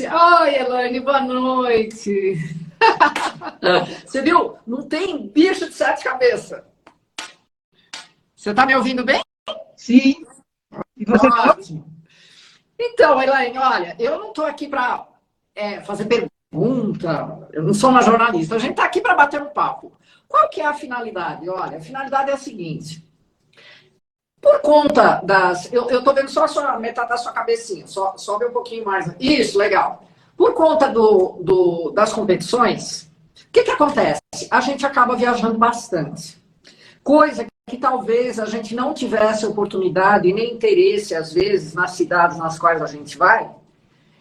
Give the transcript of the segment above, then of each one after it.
Oi, Elaine, boa noite. Você viu? Não tem bicho de sete cabeças. Você está me ouvindo bem? Sim. E você Ótimo. Então, Elaine, olha, eu não estou aqui para fazer pergunta, eu não sou uma jornalista, a gente está aqui para bater um papo. Qual que é a finalidade? Olha, a finalidade é a seguinte. Por conta das... Eu estou vendo só a metade da sua cabecinha, sobe um pouquinho mais. Isso, legal. Por conta das competições, o que acontece? A gente acaba viajando bastante. Coisa que talvez a gente não tivesse oportunidade e nem interesse, às vezes, nas cidades nas quais a gente vai.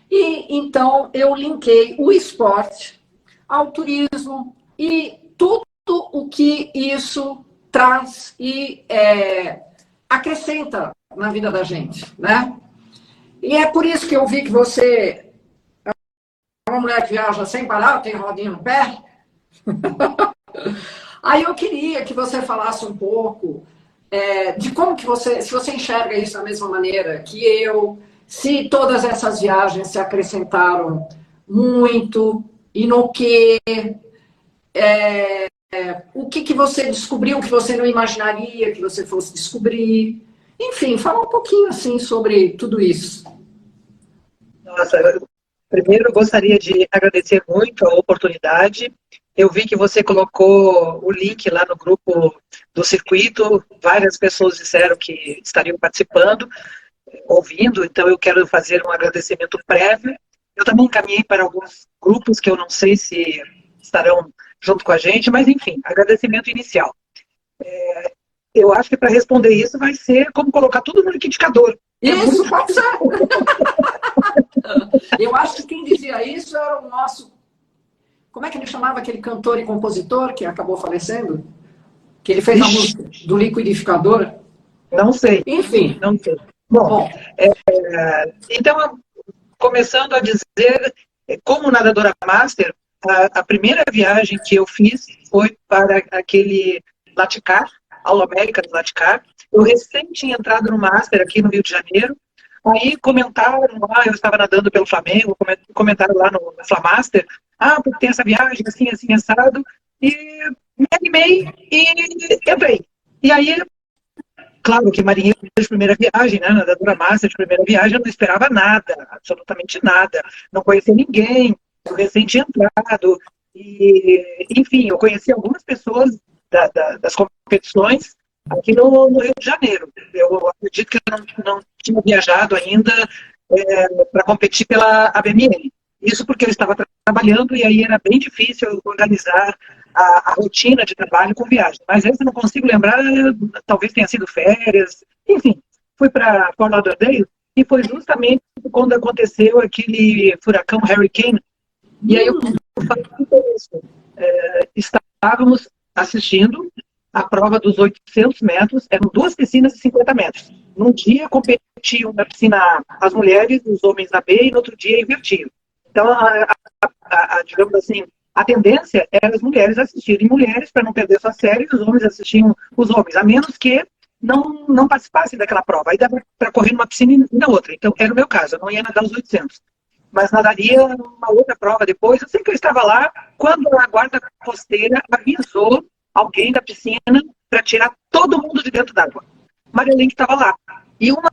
E então eu linkei o esporte ao turismo e tudo o que isso traz e acrescenta na vida da gente, né? E é por isso que eu vi que você é uma mulher que viaja sem parar, tem rodinha no pé. Aí eu queria que você falasse um pouco de como que se você enxerga isso da mesma maneira que eu, se todas essas viagens se acrescentaram muito, e no que, o que você descobriu que você não imaginaria que você fosse descobrir. Enfim, fala um pouquinho assim sobre tudo isso. Nossa, primeiro eu gostaria de agradecer muito a oportunidade. Eu vi que você colocou o link lá no grupo do circuito, várias pessoas disseram que estariam participando, ouvindo, então eu quero fazer um agradecimento prévio. Eu também encaminhei para alguns grupos que eu não sei se estarão junto com a gente, mas enfim, agradecimento inicial. Eu acho que para responder isso vai ser como colocar tudo no liquidificador. Isso, pode ser. Eu acho que quem dizia isso era o nosso... Como é que ele chamava aquele cantor e compositor que acabou falecendo? Que ele fez a música do liquidificador? Não sei. Enfim. Não sei. Bom, então, começando a dizer, como nadadora master, a primeira viagem que eu fiz foi para aquele Laticar, Aula América do Laticar. Eu recém tinha entrado no master aqui no Rio de Janeiro. Aí comentaram lá, eu estava nadando pelo Flamengo, comentaram lá no Flamaster, porque tem essa viagem, assim, assim, assado, e me animei e entrei. E aí, claro que marinheiro de primeira viagem, né, nadadora master de primeira viagem, eu não esperava nada, absolutamente nada, não conhecia ninguém, eu recém tinha entrado, e, enfim, eu conheci algumas pessoas das competições, aqui no Rio de Janeiro. Eu acredito que eu não tinha viajado ainda para competir pela ABMN. Isso porque eu estava trabalhando e aí era bem difícil organizar a rotina de trabalho com viagem. Mas essa eu não consigo lembrar, talvez tenha sido férias. Enfim, fui para Fort Lauderdale e foi justamente quando aconteceu aquele furacão Hurricane. E aí eu falei isso. Estávamos assistindo a prova dos 800 metros, eram duas piscinas de 50 metros. Num dia competiam na piscina A as mulheres, os homens na B, e no outro dia invertiam. Então, digamos assim, a tendência era as mulheres assistirem mulheres para não perder sua série, e os homens assistiam os homens, a menos que não participassem daquela prova. Aí dava para correr numa piscina e na outra. Então, era o meu caso, eu não ia nadar os 800. Mas nadaria uma outra prova depois. Eu sei que eu estava lá quando a guarda costeira avisou alguém da piscina para tirar todo mundo de dentro d'água. Marilene estava lá. E uma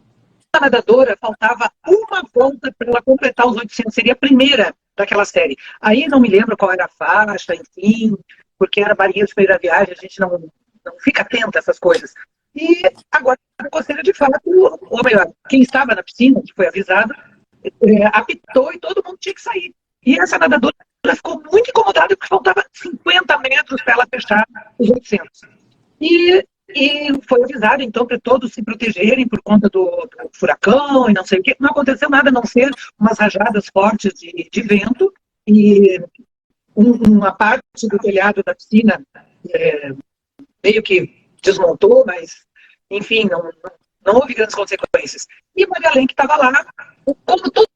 nadadora, faltava uma volta para ela completar os 800. Seria a primeira daquela série. Aí não me lembro qual era a faixa, enfim, porque era marinheiro de primeira viagem, a gente não fica atento a essas coisas. E agora a costeira, de fato, ou melhor, quem estava na piscina, que foi avisado, apitou e todo mundo tinha que sair. E essa nadadora ficou muito incomodada porque faltava 50 metros para ela fechar os 800. E foi avisado, então, para todos se protegerem por conta do furacão e não sei o quê. Não aconteceu nada a não ser umas rajadas fortes de vento e uma parte do telhado da piscina meio que desmontou, mas, enfim, não houve grandes consequências. E Magalhães, que estava lá, como todo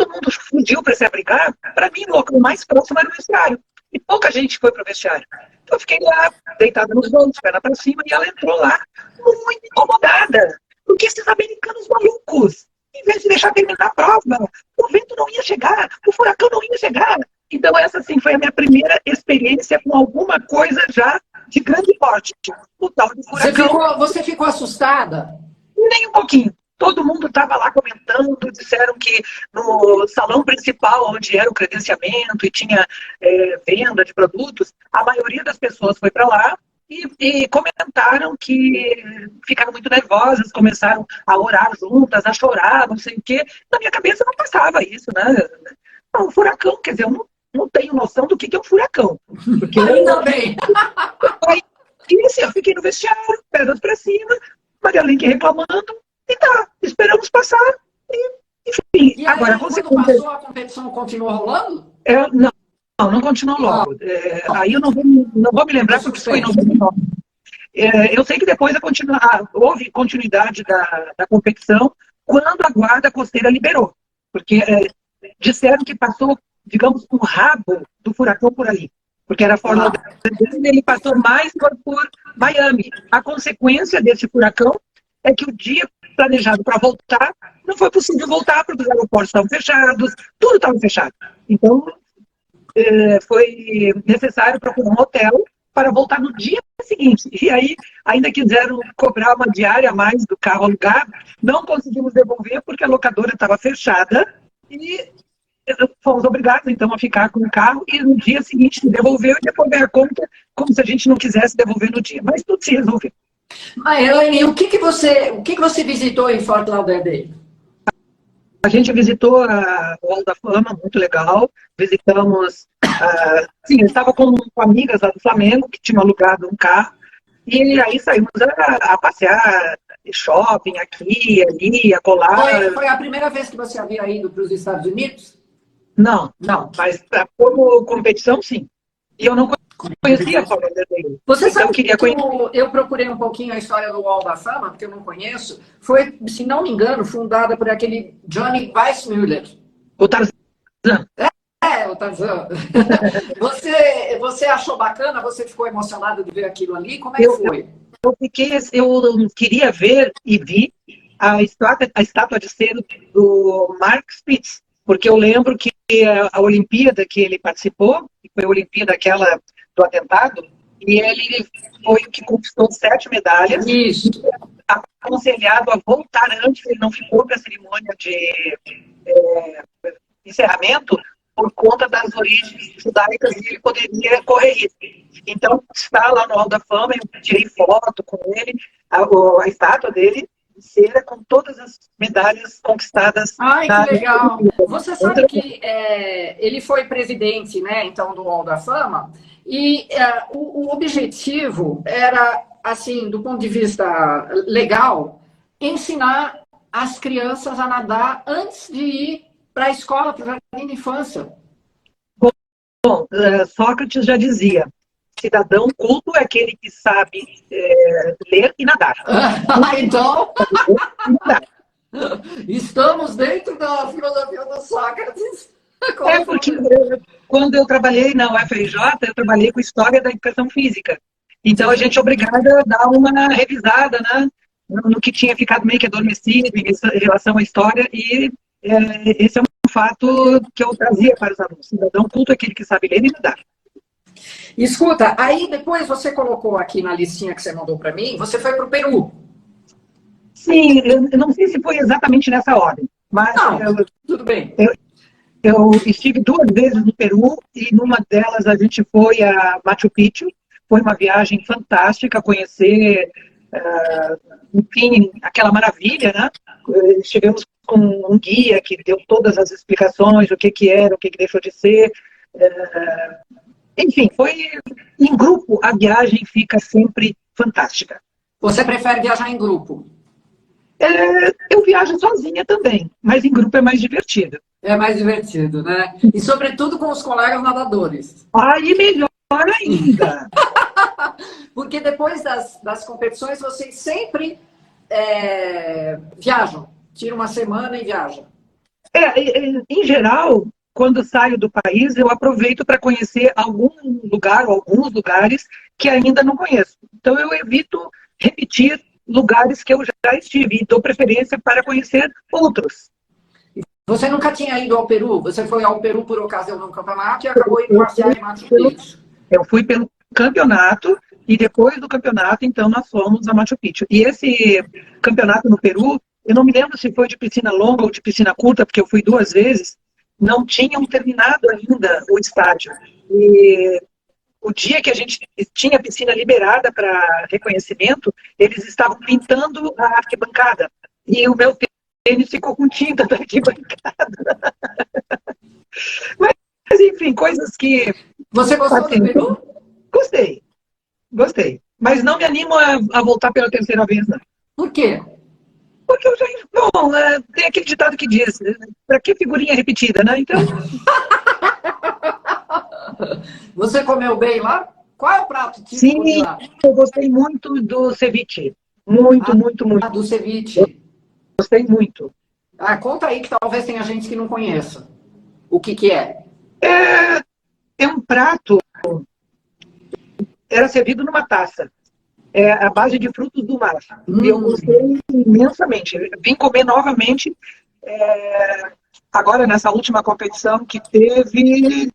mundo fugiu para se abrigar, para mim o local mais próximo era o vestiário. E pouca gente foi para o vestiário. Então eu fiquei lá, deitada nos bancos, perna para cima, e ela entrou lá, muito incomodada. Porque esses americanos malucos em vez de deixar terminar a prova, o vento não ia chegar, o furacão não ia chegar. Então, essa, sim, foi a minha primeira experiência com alguma coisa já de grande porte. O tal do furacão. Você ficou assustada? Nem um pouquinho. Todo mundo estava lá comentando, disseram que no salão principal, onde era o credenciamento e tinha venda de produtos, a maioria das pessoas foi para lá e comentaram que ficaram muito nervosas, começaram a orar juntas, a chorar, não sei o quê. Na minha cabeça não passava isso, né? Não, furacão, quer dizer, eu não tenho noção do que é um furacão. Porque ainda bem. E assim, eu fiquei no vestiário, pernas para cima, Maria Lenk reclamando, e tá, esperamos passar, e, enfim. E aí, agora, quando passou, a competição continuou rolando? Não continuou logo. Aí eu não vou me lembrar porque foi em 99. Eu sei que depois houve continuidade da competição quando a guarda costeira liberou, porque disseram que passou, digamos, o rabo do furacão por ali, porque era Fort Lauderdale, ele passou mais por Miami. A consequência desse furacão é que o dia planejado para voltar, não foi possível voltar porque os aeroportos estavam fechados, tudo estava fechado. Então, foi necessário procurar um hotel para voltar no dia seguinte. E aí, ainda quiseram cobrar uma diária a mais do carro alugado, não conseguimos devolver porque a locadora estava fechada e fomos obrigados, então, a ficar com o carro e no dia seguinte devolveu e devolver a conta como se a gente não quisesse devolver no dia. Mas tudo se resolveu. Mas, Elaine, o que você visitou em Fort Lauderdale? A gente visitou a Hall da Fama, muito legal. Visitamos, sim, eu estava com amigas lá do Flamengo, que tinham alugado um carro, e aí saímos a passear, shopping aqui, ali, acolá. Foi a primeira vez que você havia ido para os Estados Unidos? Não, mas como competição, sim. E eu não conhecia a Fort Lauderdale. Você sabe que eu procurei um pouquinho a história do Hall da Fama, porque eu não conheço. Foi, se não me engano, fundada por aquele Johnny Weissmuller. O Tarzan. O Tarzan. Você achou bacana? Você ficou emocionado de ver aquilo ali? Como é que foi? Eu queria ver e vi a estátua de cera do Mark Spitz, porque eu lembro que a Olimpíada que ele participou, que foi a Olimpíada aquela do atentado, e ele foi o que conquistou 7 medalhas. Isso. Aconselhado a voltar antes, ele não ficou para a cerimônia de encerramento por conta das origens judaicas e ele poderia correr risco. Então, está lá no Hall da Fama, eu tirei foto com ele, a estátua dele, cera com todas as medalhas conquistadas. Ai, que legal! Você sabe que ele foi presidente, né, então, do Hall da Fama, e o objetivo era, assim, do ponto de vista legal, ensinar as crianças a nadar antes de ir para a escola, para o jardim de infância. Bom, Sócrates já dizia, cidadão culto é aquele que sabe ler e nadar. Então, estamos dentro da filosofia do Sócrates. Porque quando eu trabalhei na UFRJ, eu trabalhei com História da Educação Física. Então, a gente é obrigada a dar uma revisada, né, no que tinha ficado meio que adormecido em relação à história, e esse é um fato que eu trazia para os alunos. Cidadão culto é aquele que sabe ler e nadar. Escuta, aí depois você colocou aqui na listinha que você mandou para mim, você foi para o Peru. Sim, eu não sei se foi exatamente nessa ordem, mas... Não, tudo bem. Eu estive 2 vezes no Peru e numa delas a gente foi a Machu Picchu. Foi uma viagem fantástica, conhecer, enfim, aquela maravilha, né? Chegamos com um guia que deu todas as explicações, o que era, o que deixou de ser. Enfim, foi em grupo, a viagem fica sempre fantástica. Você prefere viajar em grupo? Eu viajo sozinha também, mas em grupo é mais divertido. É mais divertido, né? E sobretudo com os colegas nadadores. Aí melhor ainda. Porque depois das competições, vocês sempre viajam. Tira uma semana e viajam. Em geral, quando saio do país, eu aproveito para conhecer algum lugar ou alguns lugares que ainda não conheço. Então, eu evito repetir lugares que eu já estive e dou preferência para conhecer outros. Você nunca tinha ido ao Peru? Você foi ao Peru por ocasião de um campeonato e acabou indo passear em Machu Picchu. Eu fui pelo campeonato e depois do campeonato, então, nós fomos a Machu Picchu. E esse campeonato no Peru, eu não me lembro se foi de piscina longa ou de piscina curta, porque eu fui 2 vezes, não tinham terminado ainda o estádio. E o dia que a gente tinha a piscina liberada para reconhecimento, eles estavam pintando a arquibancada. E o meu tênis ficou com tinta da arquibancada. Mas, enfim, coisas que... Você gostou do Peru? Gostei. Mas não me animo a voltar pela terceira vez, não. Por quê? Porque eu já... Bom, tem aquele ditado que diz, para que figurinha repetida, né? Então... Você comeu bem lá? Qual é o prato típico Sim, de lá? eu gostei muito do ceviche. Muito. Do ceviche. Gostei muito. Conta aí que talvez tenha gente que não conheça. O que é? É um prato, era servido numa taça, à base de frutos do mar. E eu gostei imensamente. Vim comer novamente, agora nessa última competição que teve,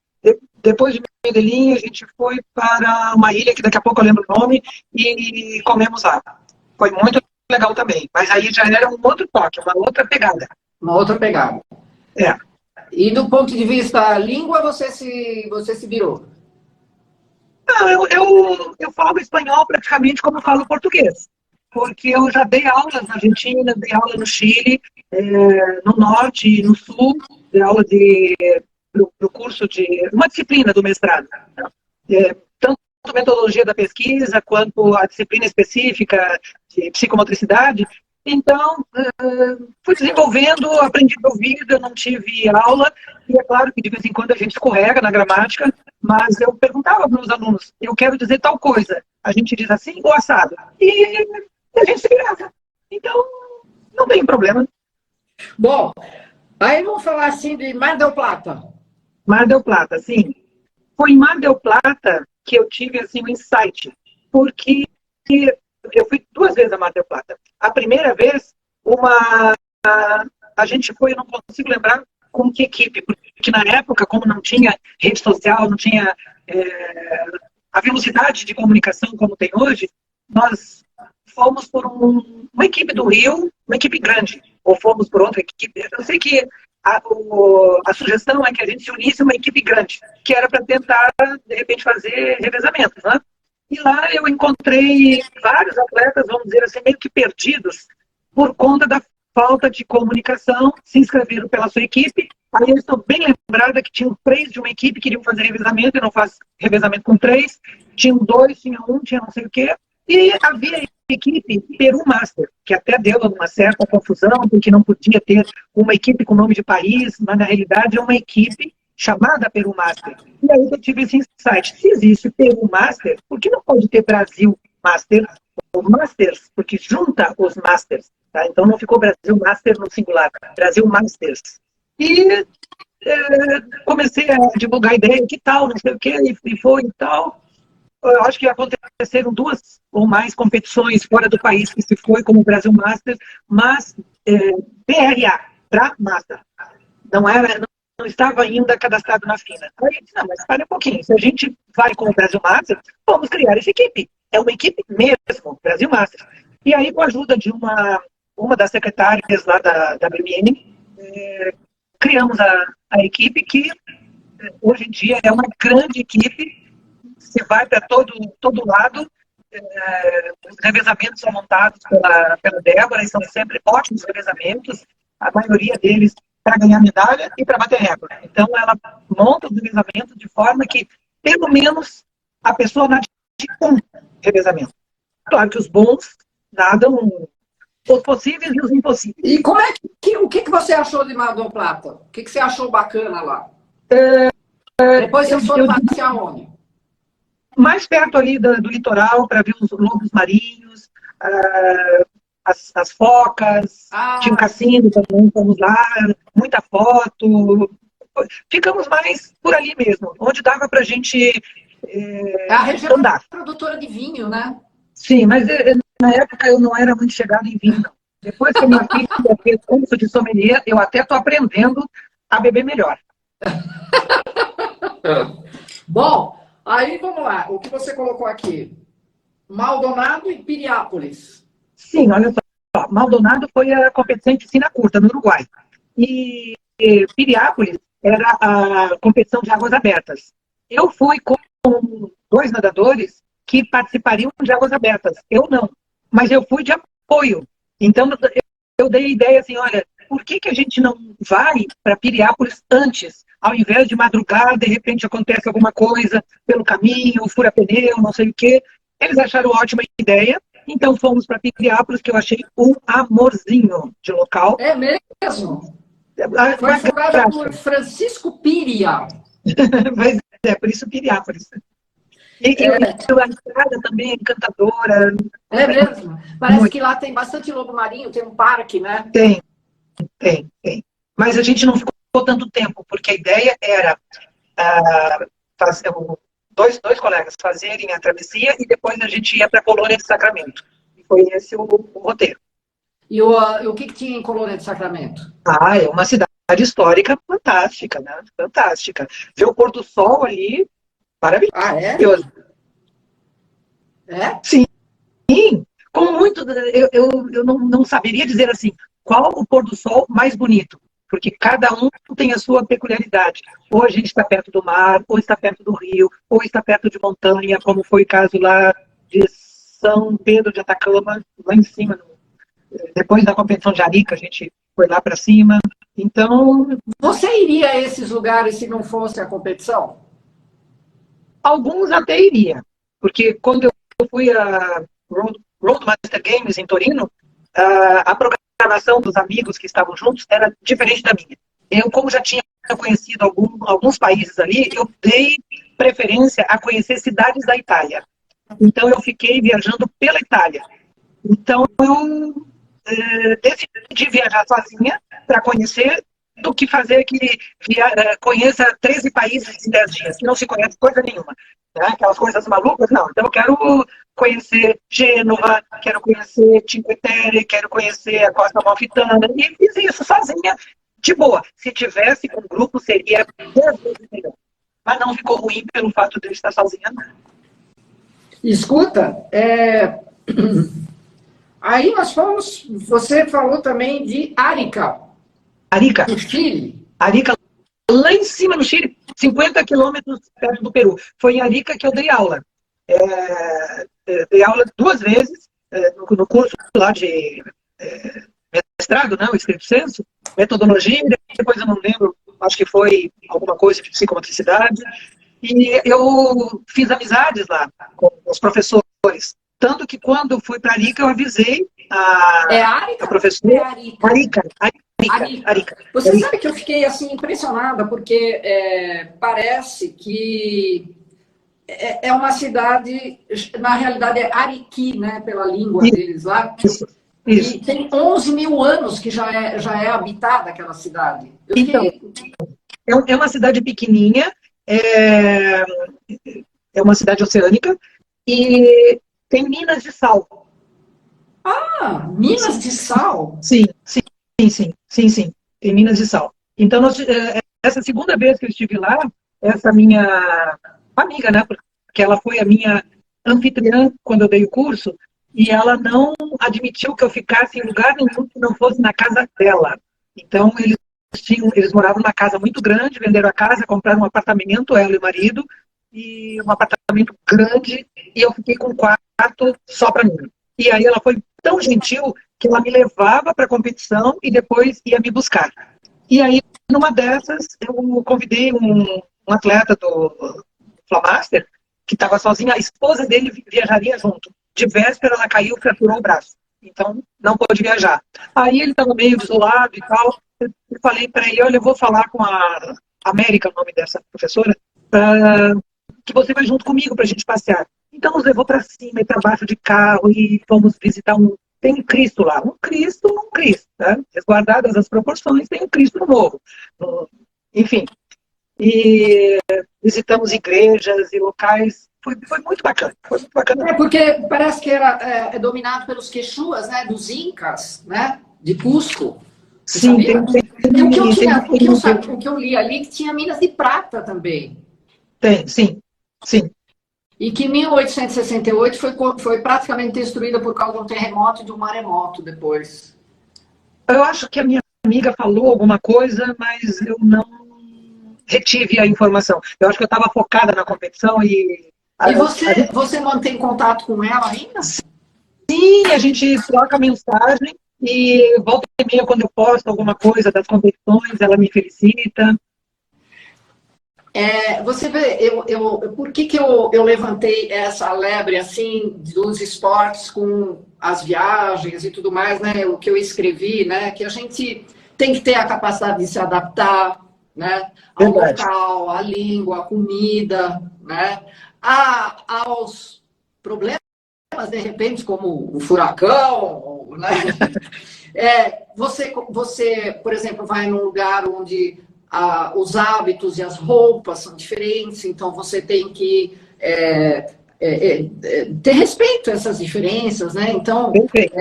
depois de Medellín, a gente foi para uma ilha, que daqui a pouco eu lembro o nome, e comemos lá. Foi muito legal também. Mas aí já era um outro toque, uma outra pegada. Uma outra pegada. É. E do ponto de vista língua, você se virou? Não, eu falo espanhol praticamente como eu falo português. Porque eu já dei aulas na Argentina, dei aula no Chile, no Norte e no Sul, dei aula do curso de... uma disciplina do mestrado. Tanto metodologia da pesquisa, quanto a disciplina específica de psicomotricidade. Então, fui desenvolvendo, aprendi de ouvido, eu não tive aula, e é claro que de vez em quando a gente escorrega na gramática, mas eu perguntava para os alunos, eu quero dizer tal coisa, a gente diz assim ou assado, e a gente se virava. Então, não tem problema. Bom, aí vamos falar assim de Mar del Plata. Mar del Plata, sim. Foi em Mar del Plata que eu tive assim, um insight, porque eu fui 2 vezes a Mar del Plata. A primeira vez, a gente foi, eu não consigo lembrar com que equipe, porque na época, como não tinha rede social, não tinha a velocidade de comunicação como tem hoje, nós fomos por uma equipe do Rio, uma equipe grande, ou fomos por outra equipe. Eu sei que a sugestão é que a gente se unisse uma equipe grande, que era para tentar, de repente, fazer revezamentos, né? E lá eu encontrei vários atletas, vamos dizer assim, meio que perdidos, por conta da falta de comunicação, se inscreveram pela sua equipe. Aí eu estou bem lembrada que tinham 3 de uma equipe que queriam fazer revezamento, e não faz revezamento com 3. Tinham 2, tinha 1, tinha não sei o quê. E havia a equipe Peru Master, que até deu uma certa confusão, porque não podia ter uma equipe com nome de país, mas na realidade é uma equipe chamada Peru Master. E aí eu tive esse insight. Se existe Peru Master, por que não pode ter Brasil Master ou Masters? Porque junta os Masters. Tá? Então não ficou Brasil Master no singular, Brasil Masters. E comecei a divulgar a ideia, que tal, não sei o quê, e foi e tal. Eu acho que aconteceram 2 ou mais competições fora do país que se foi, como o Brasil Master, mas PRA, para Master. Não estava ainda cadastrado na FINA. Aí eu disse, não, mas espera um pouquinho, se a gente vai com o Brasil Master, vamos criar essa equipe. É uma equipe mesmo, Brasil Master. E aí, com a ajuda de uma das secretárias lá da WMN, criamos a equipe que hoje em dia é uma grande equipe. Você vai para todo lado, os revezamentos são montados pela Débora, e são sempre ótimos revezamentos, a maioria deles para ganhar medalha e para bater recorde. Então, ela monta os revezamentos de forma que, pelo menos, a pessoa nade um revezamento. Claro que os bons nadam os possíveis e os impossíveis. E como o que você achou de Mar del Plata? O que você achou bacana lá? Depois vocês foram passear onde? Mais perto ali do litoral, para ver os lobos marinhos, as focas, tinha um cassino também, fomos lá, muita foto. Ficamos mais por ali mesmo, onde dava para a gente a região andar. Produtora de vinho, né? Sim, mas na época eu não era muito chegada em vinho, não. Depois que a minha filha fez curso de sommelier, eu até estou aprendendo a beber melhor. Bom, aí vamos lá. O que você colocou aqui? Maldonado e Piriápolis. Sim, olha só. Maldonado foi a competição de piscina curta, no Uruguai. E Piriápolis era a competição de águas abertas. Eu fui com 2 nadadores que participariam de águas abertas. Eu não, mas eu fui de apoio. Então, eu dei a ideia assim, olha, por que a gente não vai para Piriápolis antes? Ao invés de madrugar, de repente acontece alguma coisa pelo caminho, fura pneu, não sei o quê. Eles acharam ótima ideia, então fomos para Piriápolis, que eu achei um amorzinho de local. É mesmo? Foi Uma fundada graça. por Francisco Piria. Mas por isso Piriápolis. E a estrada também é encantadora. É mesmo? Parece Muito. que lá tem bastante lobo marinho, tem um parque, né? Tem. Mas a gente não ficou tanto tempo, porque a ideia era fazer, dois colegas fazerem a travessia e depois a gente ia para a Colônia de Sacramento. E foi esse o roteiro. E o que tinha em Colônia de Sacramento? É uma cidade histórica fantástica, né? Fantástica. Ver o pôr do sol ali, maravilhoso. Ah, é? É? Sim. Como muito, eu não saberia dizer assim, qual o pôr do sol mais bonito, porque cada um tem a sua peculiaridade. Ou a gente está perto do mar, ou está perto do rio, ou está perto de montanha, como foi o caso lá de São Pedro de Atacama, lá em cima, depois da competição de Arica, a gente foi lá para cima. Então, você iria a esses lugares se não fosse a competição? alguns até iria, porque quando eu fui a Roadmaster Games em Torino, a programação dos amigos que estavam juntos era diferente da minha. Eu, como já tinha conhecido alguns países ali, eu dei preferência a conhecer cidades da Itália. Então, eu fiquei viajando pela Itália. Então, eu decidi viajar sozinha para conhecer do que fazer que conheça 13 países em 10 dias, que não se conhece coisa nenhuma. Né? Aquelas coisas malucas, não. Então, eu quero conhecer Gênova, quero conhecer Cinque Terre, quero conhecer a Costa Amalfitana, e fiz isso sozinha, de boa. Se tivesse com um grupo, seria 10 vezes melhor. Mas não ficou ruim pelo fato de eu estar sozinha, não. Escuta, aí nós fomos, você falou também de Arica. Arica. No Chile. Arica, lá em cima no Chile, 50 quilômetros perto do Peru. Foi em Arica que eu dei aula. Dei aula 2 vezes no curso lá de mestrado, né, o Espírito Santo, metodologia, depois eu não lembro, acho que foi alguma coisa de psicomotricidade. E eu fiz amizades lá com os professores. Tanto que quando fui para Arica, eu avisei a professora. Arica. Você sabe que eu fiquei assim impressionada, porque parece que é uma cidade, na realidade é Ariqui, né, pela língua deles lá. Isso. E tem 11 mil anos que já é habitada aquela cidade. Então, é uma cidade pequenininha, é uma cidade oceânica e tem minas de sal. Ah, minas de sal? Sim. Tem minas de sal. Então, essa segunda vez que eu estive lá, essa minha amiga, né, porque ela foi a minha anfitriã quando eu dei o curso, e ela não admitiu que eu ficasse em lugar nenhum que não fosse na casa dela. Então, eles moravam numa casa muito grande, venderam a casa, compraram um apartamento, ela e o marido, e um apartamento grande, e eu fiquei com um quarto só para mim. E aí ela foi tão gentil que ela me levava para a competição e depois ia me buscar. E aí, numa dessas, eu convidei um atleta do Flamaster, que estava sozinha, a esposa dele viajaria junto. De véspera, ela caiu e fraturou o braço. Então, não pôde viajar. Aí ele estava meio isolado e tal. Eu falei para ele, olha, eu vou falar com a América, o nome dessa professora, que você vai junto comigo para a gente passear. Então, nos levou para cima e para baixo de carro e fomos visitar tem um Cristo lá. Um Cristo, né? Resguardadas as proporções, tem um Cristo no morro. Enfim. E visitamos igrejas e locais Foi muito bacana. Foi muito bacana. É porque parece que é dominado pelos quechuas, né? Dos incas, né? De Cusco. Você Sim, sabia? tem, E tem, o que eu li ali que tinha minas de prata também. sim, sim. E que em 1868 foi praticamente destruída por causa de um terremoto e de um maremoto depois. Eu acho que a minha amiga falou alguma coisa, mas eu não retive a informação. Eu acho que eu estava focada na competição e E a gente, você mantém contato com ela ainda? sim, a gente troca mensagem e volta e meia quando eu posto alguma coisa das competições, ela me felicita. Você vê, por que eu levantei essa lebre assim dos esportes com as viagens e tudo mais, né? O que eu escrevi, né? Que a gente tem que ter a capacidade de se adaptar, né? Ao Verdade. local, à língua, à comida, né? Aos problemas, de repente, como o furacão, né? Você, por exemplo, vai num lugar onde os hábitos e as roupas são diferentes, então você tem que ter respeito a essas diferenças, né? Então, Perfeito.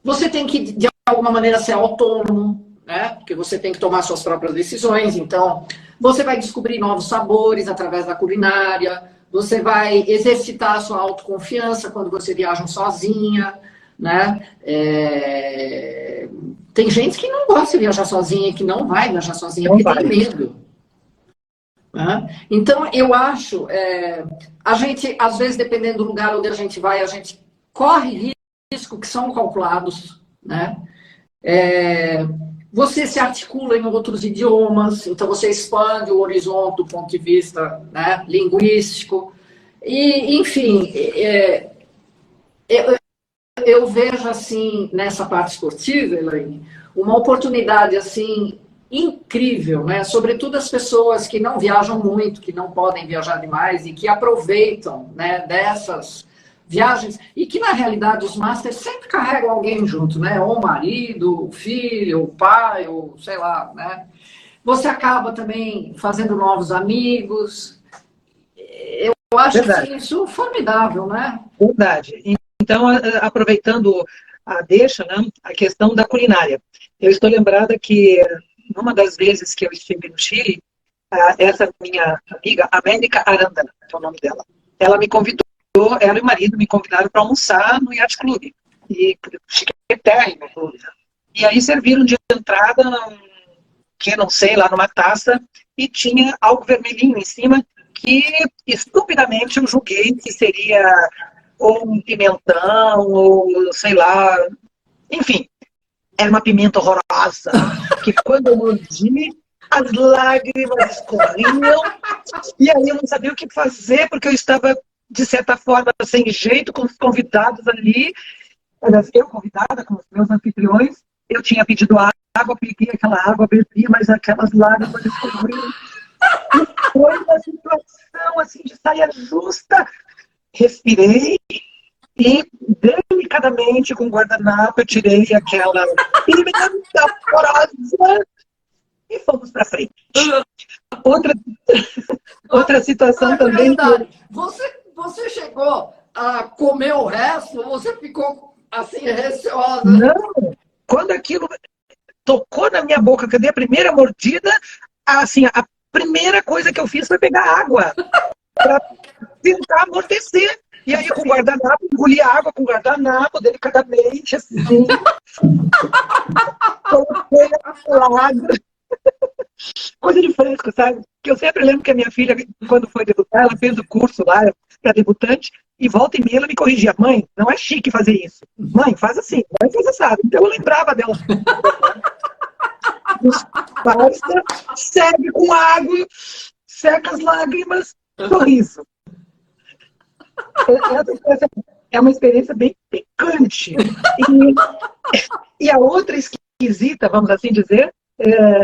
você tem que, de alguma maneira, ser autônomo, né? Porque você tem que tomar suas próprias decisões. Então, você vai descobrir novos sabores através da culinária, você vai exercitar a sua autoconfiança quando você viaja sozinha, né? Tem gente que não gosta de viajar sozinha, que não vai viajar sozinha, Não porque tem vai. medo. Né? Então, eu acho, a gente, às vezes, dependendo do lugar onde a gente vai, a gente corre riscos que são calculados, né? Você se articula em outros idiomas, então você expande o horizonte do ponto de vista, né, linguístico. E, enfim, eu vejo assim nessa parte esportiva, Elaine, uma oportunidade assim incrível, né? Sobretudo as pessoas que não viajam muito, que não podem viajar demais e que aproveitam, né, dessas viagens e que na realidade os masters sempre carregam alguém junto, né? Ou o marido, o filho, o pai, ou sei lá, né? Você acaba também fazendo novos amigos. Eu acho Verdade. assim, isso formidável, né? Verdade. Então, aproveitando a deixa, né, a questão da culinária. Eu estou lembrada que, numa das vezes que eu estive no Chile, essa minha amiga, América Aranda, que é o nome dela, ela me convidou, ela e o marido me convidaram para almoçar no Yacht Club. E chiquérrimo, inclusive. E aí serviram de entrada, que não sei, lá numa taça, e tinha algo vermelhinho em cima, que estupidamente eu julguei que seria ou um pimentão, ou sei lá, enfim, era uma pimenta horrorosa, que quando eu mordi, as lágrimas escorriam, e aí eu não sabia o que fazer, porque eu estava, de certa forma, sem jeito, com os convidados ali, eu convidada com os meus anfitriões, eu tinha pedido água, peguei aquela água, bebi, mas aquelas lágrimas escorriam. E foi uma situação assim de saia justa. Respirei e delicadamente com o guardanapo eu tirei aquela pimenta horrorosa e fomos para frente. Outra, outra situação Uma também que curiosidade, você chegou a comer o resto ou você ficou assim receosa? não, quando aquilo tocou na minha boca, que eu dei a primeira mordida, assim, a primeira coisa que eu fiz foi pegar água para tentar amortecer. E aí, com o guardanapo, engoli a água com o guardanapo, delicadamente, assim, coloquei a lado. Coisa de fresco, sabe? Que eu sempre lembro que a minha filha, quando foi debutar, ela fez o curso lá para debutante, e volta e meia ela me corrigia: mãe, não é chique fazer isso. Mãe, faz assim, mãe faz assado. Então eu lembrava dela. Basta, segue com água, seca as lágrimas, sorriso. Essa é uma experiência bem picante. E a outra esquisita, vamos assim dizer,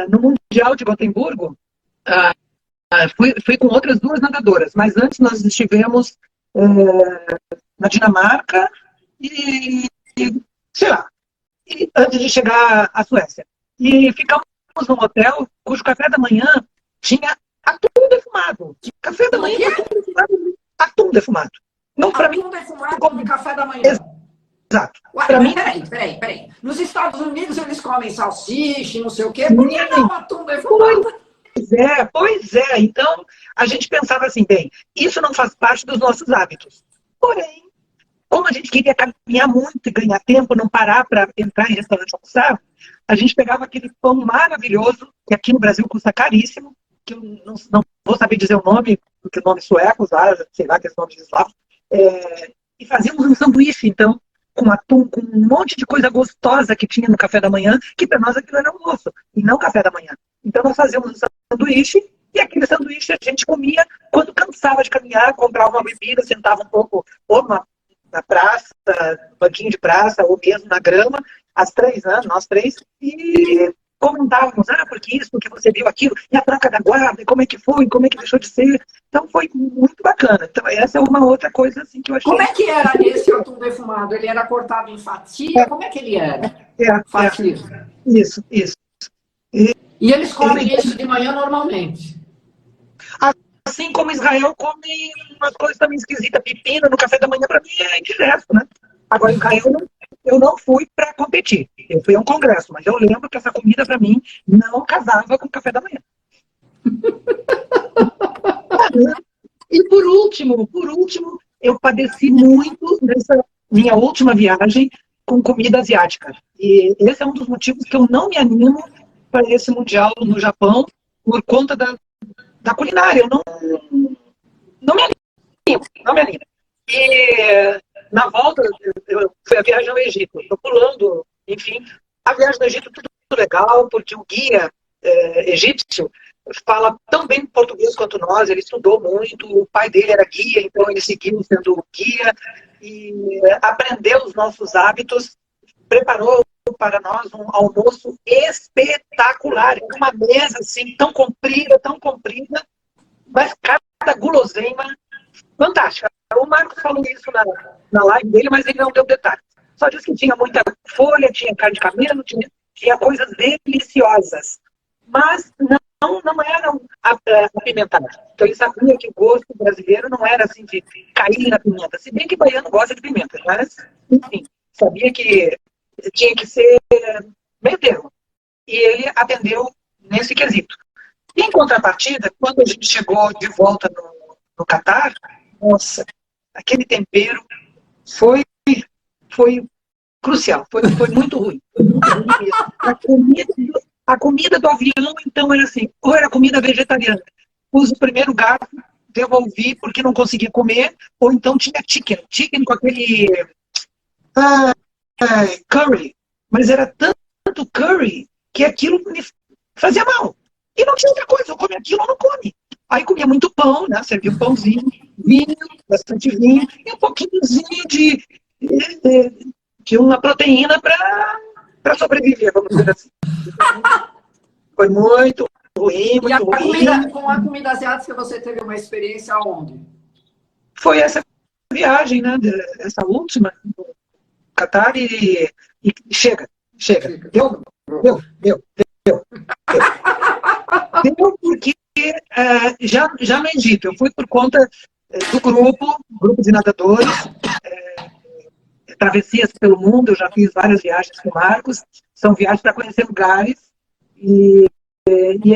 no Mundial de Gotemburgo, fui com outras duas nadadoras, mas antes nós estivemos na Dinamarca e sei lá, antes de chegar à Suécia. E ficamos num hotel cujo café da manhã tinha atum defumado. Café da Como manhã que com é? atum defumado. Atum defumado. Não, para mim. Atum defumado no café da manhã. Exato. Ué, mim... peraí. Nos Estados Unidos eles comem salsicha, não sei o quê. Por que não atum defumado? Pois é. Então, a gente pensava assim, bem, isso não faz parte dos nossos hábitos. Porém, como a gente queria caminhar muito e ganhar tempo, não parar para entrar em restaurante almoçar, a gente pegava aquele pão maravilhoso, que aqui no Brasil custa caríssimo, que eu não vou saber dizer o nome, porque o nome sueco, sei lá, aqueles nomes eslavos, e fazíamos um sanduíche, então, com atum, com um monte de coisa gostosa que tinha no café da manhã, que para nós aquilo era almoço, e não café da manhã. Então, nós fazíamos um sanduíche, e aquele sanduíche a gente comia quando cansava de caminhar, comprava uma bebida, sentava um pouco, ou na praça, no banquinho de praça, ou mesmo na grama, as três, né, nós três, e comentávamos, porque isso, porque você viu aquilo, e a troca da guarda, e como é que foi, como é que deixou de ser. Então foi muito bacana. Então essa é uma outra coisa assim que eu achei. Como é que era esse atum defumado? Ele era cortado em fatia? Como é que ele era? Fatia. Isso. E eles comem isso de manhã normalmente? Assim como Israel come umas coisas também esquisitas, pepino no café da manhã, para mim é indigesto, né? Agora, em Israel, eu não fui para competir. Eu fui a um congresso, mas eu lembro que essa comida, para mim, não casava com o café da manhã. E por último, eu padeci muito nessa minha última viagem com comida asiática. E esse é um dos motivos que eu não me animo para esse Mundial no Japão, por conta da culinária. Eu não me animo. E na volta, eu fui a viagem ao Egito. Estou pulando, enfim. A viagem ao Egito, tudo legal, porque o guia egípcio fala tão bem português quanto nós, ele estudou muito, o pai dele era guia, então ele seguiu sendo guia e aprendeu os nossos hábitos, preparou para nós um almoço espetacular, uma mesa assim, tão comprida, mas cada guloseima fantástica. O Marcos falou isso na live dele, mas ele não deu detalhes. Só disse que tinha muita folha, tinha carne de camelo, tinha coisas deliciosas, mas não eram apimentadas. Então ele sabia que o gosto brasileiro não era assim de cair na pimenta, se bem que baiano gosta de pimenta, mas enfim, sabia que tinha que ser meio termo. E ele atendeu nesse quesito. E, em contrapartida, quando a gente chegou de volta no Catar, nossa, aquele tempero foi crucial, foi muito ruim. A comida do avião, então, era assim, ou era comida vegetariana. Pus o primeiro garfo, devolvi porque não conseguia comer, ou então tinha chicken com aquele curry. Mas era tanto curry que aquilo me fazia mal. E não tinha outra coisa, eu comia aquilo ou não come. Aí comia muito pão, né? Servia um pãozinho, vinho, bastante vinho, e um pouquinhozinho de uma proteína para sobreviver, vamos dizer assim. Foi muito ruim, muito ruim. Com a comida asiática você teve uma experiência onde? Foi essa viagem, né? Essa última, no Catar, e chega. Deu porque já no Egito, eu fui por conta do grupo de nadadores, travessias pelo mundo, eu já fiz várias viagens com o Marcos, são viagens para conhecer lugares, e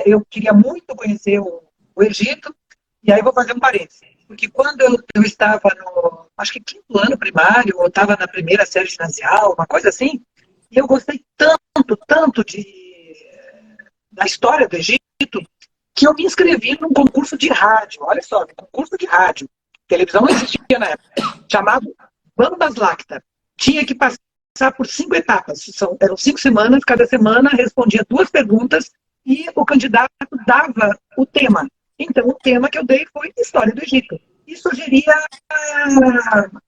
eu queria muito conhecer o Egito, e aí vou fazer um parênteses, porque quando eu estava no, acho que quinto ano primário, ou estava na primeira série ginasial, uma coisa assim, e eu gostei tanto da história do Egito, que eu me inscrevi num concurso de rádio, olha só, um concurso de rádio, televisão não existia na época, chamado Bambas Lacta. Tinha que passar por 5 etapas, eram 5 semanas, cada semana respondia 2 perguntas e o candidato dava o tema. Então, o tema que eu dei foi História do Egito. E sugeria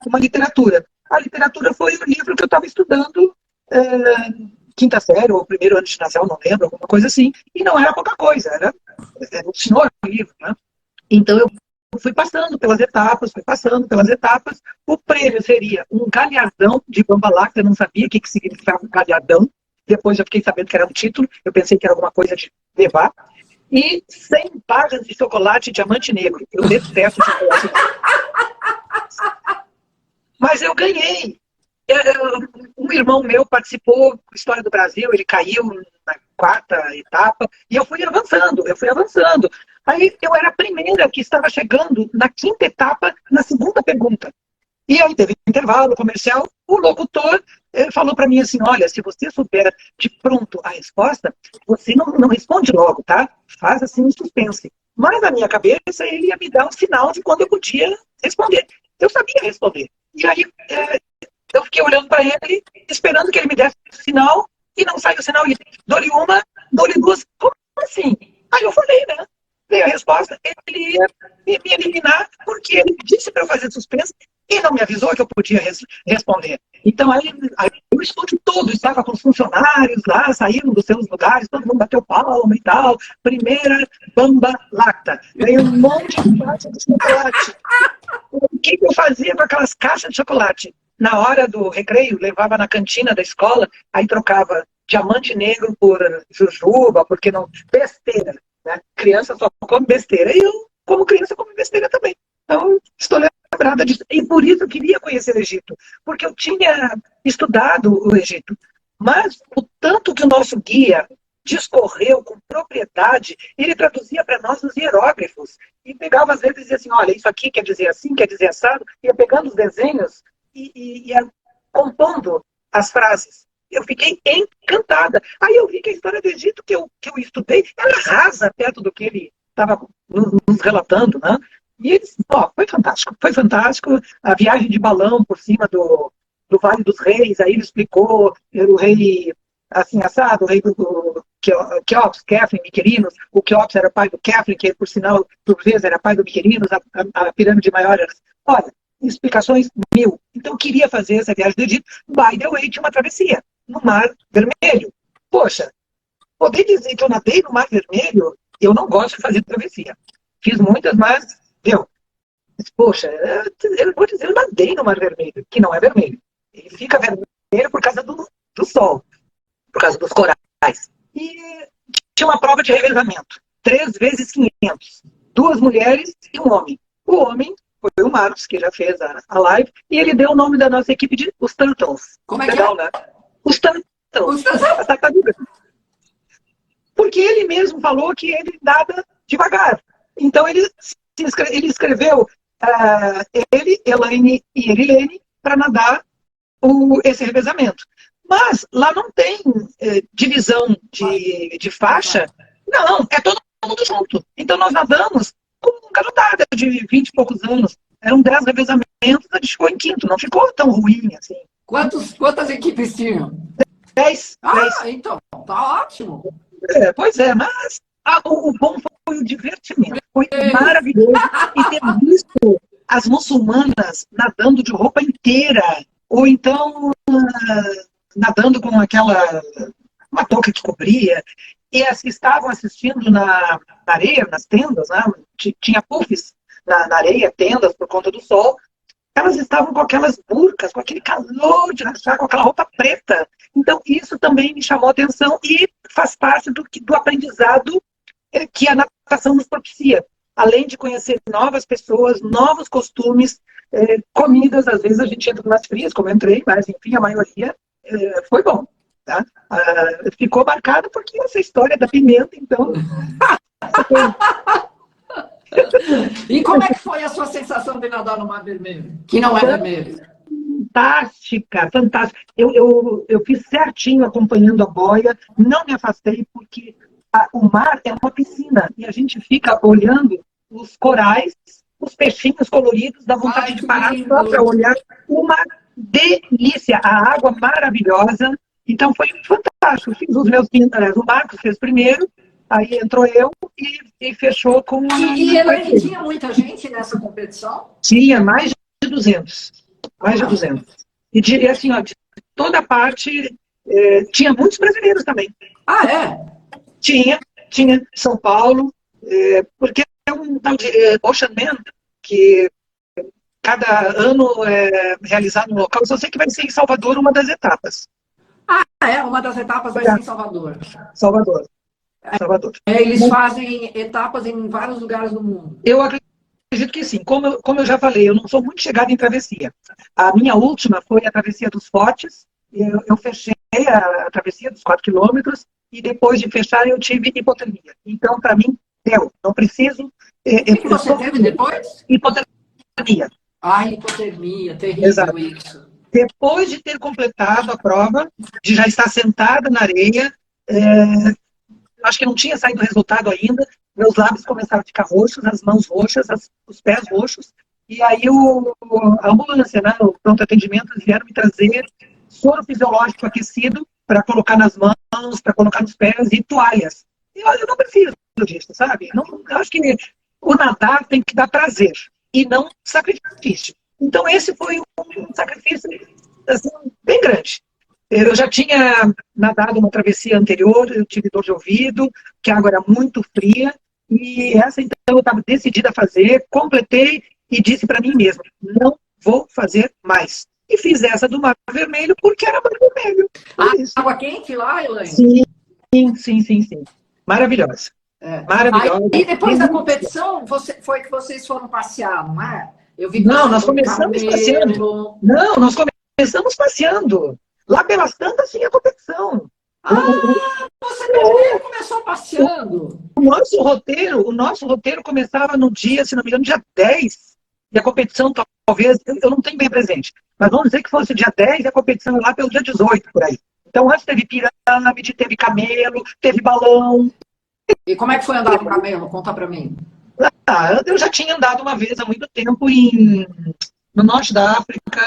uma literatura. A literatura foi o livro que eu estava estudando, quinta série, ou primeiro ano de ginasial, não lembro, alguma coisa assim, e não era pouca coisa, era o senhor do livro, né? Então eu fui passando pelas etapas, o prêmio seria um galhardão de Bamba Lacta, eu não sabia o que significava um galhardão, depois eu fiquei sabendo que era um título, eu pensei que era alguma coisa de levar, e 100 barras de chocolate diamante negro, eu detesto chocolate negro. Mas eu ganhei. Um irmão meu participou da História do Brasil, ele caiu na quarta etapa, e eu fui avançando, eu fui avançando. Aí eu era a primeira que estava chegando na quinta etapa, na segunda pergunta. E aí teve um intervalo comercial, o locutor falou para mim assim, olha, se você souber de pronto a resposta, você não responde logo, tá? Faz assim um suspense. Mas na minha cabeça ele ia me dar um sinal de quando eu podia responder. Eu sabia responder. E aí eu fiquei olhando para ele, esperando que ele me desse o sinal, e não saiu o sinal. E dou-lhe uma, dou-lhe duas. Como assim? Aí eu falei, né? Veio a resposta, ele ia me eliminar, porque ele disse para eu fazer suspense e não me avisou que eu podia responder. Então, aí o estúdio todo estava com os funcionários lá, saíram dos seus lugares, todo mundo bateu palma e tal. Primeira Bamba Lacta. Veio um monte de caixa de chocolate. O que eu fazia com aquelas caixas de chocolate? Na hora do recreio, levava na cantina da escola, aí trocava diamante negro por jujuba, porque não... Besteira, né? Criança só come besteira. E eu, como criança, como besteira também. Então, estou lembrada disso. E por isso eu queria conhecer o Egito, porque eu tinha estudado o Egito. Mas o tanto que o nosso guia discorreu com propriedade, ele traduzia para nós os hieróglifos. E pegava, às vezes, e dizia assim, olha, isso aqui quer dizer assim, quer dizer assado. Ia pegando os desenhos e ia compondo as frases. Eu fiquei encantada. Aí eu vi que a história do Egito que eu estudei, ela rasa perto do que ele estava nos relatando, né? E eles, foi fantástico, foi fantástico. A viagem de balão por cima do Vale dos Reis, aí ele explicou, o rei assim, assado, o rei do Quéops, Kefren, Miquerinos. O Quéops era pai do Kefren, que por sinal, por vezes, era pai do Miquerinos, a pirâmide maior era... Olha, explicações mil. Então, eu queria fazer essa viagem do Egito. By the way, tinha uma travessia no Mar Vermelho. Poxa, poder dizer que eu nadei no Mar Vermelho, eu não gosto de fazer travessia. Fiz muitas, mas deu. Poxa, eu vou dizer, eu nadei no Mar Vermelho, que não é vermelho. Ele fica vermelho por causa do sol, por causa dos corais. E tinha uma prova de revezamento. 3 vezes 500. 2 mulheres e um homem. O homem foi o Marcos, que já fez a live, e ele deu o nome da nossa equipe de Os Turtles. Como é Legal, que é? né? Os Turtles. A tartaruga. Porque ele mesmo falou que ele nada devagar. Então ele escreveu ele, Elaine e Erilene para nadar esse revezamento. Mas lá não tem divisão de faixa. Não, é todo mundo junto. Então nós nadamos como uma garotada de 20 e poucos anos. Eram 10 revezamentos, a gente ficou em quinto. Não ficou tão ruim assim. Quantas equipes tinham? 10. Então, tá ótimo. Pois é, mas o bom foi o divertimento. Foi maravilhoso. E ter visto as muçulmanas nadando de roupa inteira. Ou então nadando com uma touca que cobria. E as que estavam assistindo na areia, nas tendas, né? Tinha puffs na areia, tendas por conta do sol. Elas estavam com aquelas burcas, com aquele calor de rachar, com aquela roupa preta. Então, isso também me chamou a atenção e faz parte do aprendizado que a natação nos propicia. Além de conhecer novas pessoas, novos costumes, comidas, às vezes a gente entra nas frias, como eu entrei, mas enfim, a maioria foi bom. Tá? Ficou marcado porque essa história da pimenta, então... E como é que foi a sua sensação de nadar no Mar Vermelho? Que não é vermelho. Fantástica, fantástica. Eu fiz certinho acompanhando a boia, não me afastei porque o mar é uma piscina e a gente fica olhando os corais, os peixinhos coloridos, dá vontade de parar só para olhar. Uma delícia, a água maravilhosa. Então foi fantástico. Fiz os meus pintas, o Marcos fez primeiro, aí entrou eu e fechou com... E tinha muita gente nessa competição? Tinha mais de 200. Mais de 200. E assim, ó, de toda parte, tinha muitos brasileiros também. Ah, é? Tinha São Paulo, porque é um tal de Ocean Man, que cada ano é realizado no local. Eu só sei que vai ser em Salvador uma das etapas. Uma das etapas vai ser em Salvador. Salvador. Eles fazem etapas em vários lugares do mundo. Eu acredito acredito que sim. Como eu já falei, eu não sou muito chegada em travessia. A minha última foi a travessia dos Fortes. Eu fechei a travessia dos 4 quilômetros e depois de fechar eu tive hipotermia. Então, para mim, deu. Não preciso. O que você teve depois? Hipotermia. Hipotermia, terrível Exato. isso. Depois de ter completado a prova, de já estar sentada na areia, acho que não tinha saído o resultado ainda, meus lábios começaram a ficar roxos, as mãos roxas, os pés roxos, e aí a ambulância, né, o pronto atendimento, eles vieram me trazer soro fisiológico aquecido para colocar nas mãos, para colocar nos pés e toalhas. Eu não preciso disso, sabe? Não, eu acho que o nadar tem que dar prazer e não sacrifício. Então esse foi um sacrifício assim, bem grande. Eu já tinha nadado uma travessia anterior, eu tive dor de ouvido, que a água era muito fria, e essa então eu estava decidida a fazer, completei e disse para mim mesma, não vou fazer mais. E fiz essa do Mar Vermelho porque era Mar Vermelho. Água quente lá, Elaine? Sim. Maravilhosa. Maravilhosa. Aí depois da competição, foi que vocês foram passear, não é? Eu vi não, nós começamos passeando. Não, nós começamos passeando. Lá pelas tantas tinha competição. Você também começou passeando. O nosso roteiro começava no dia, se não me engano, dia 10. E a competição, talvez, eu não tenho bem presente, mas vamos dizer que fosse dia 10 e a competição lá pelo dia 18, por aí. Então, antes teve pirâmide, teve camelo, teve balão. E como é que foi andar no camelo? Conta pra mim. Eu já tinha andado uma vez há muito tempo no norte da África.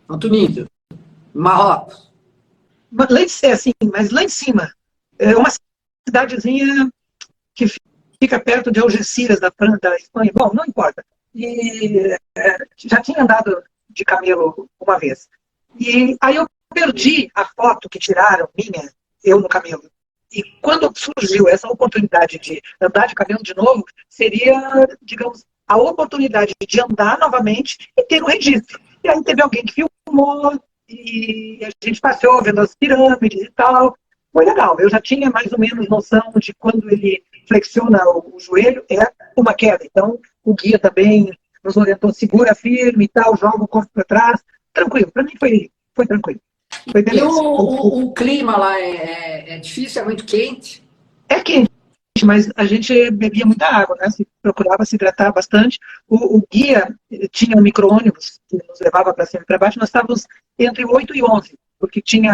No Tunísia. Marrocos. Mas lá em cima. É uma cidadezinha que fica perto de Algeciras, da Espanha. Bom, não importa. E já tinha andado de camelo uma vez. E aí eu perdi a foto que tiraram minha, eu no camelo. E quando surgiu essa oportunidade de andar de camelo de novo, seria, digamos, a oportunidade de andar novamente e ter um registro. E aí teve alguém que filmou, e a gente passeou vendo as pirâmides e tal. Foi legal. Eu já tinha mais ou menos noção de quando ele flexiona o joelho, é uma queda. Então, o guia também nos orientou, segura firme e tal, joga o corpo para trás. Tranquilo. Para mim foi tranquilo. Foi beleza. E o clima lá é difícil? É muito quente? É quente, mas a gente bebia muita água, né? Procurava se hidratar bastante. O guia tinha um micro-ônibus que nos levava para cima e para baixo. Nós estávamos entre 8 e 11, porque tinha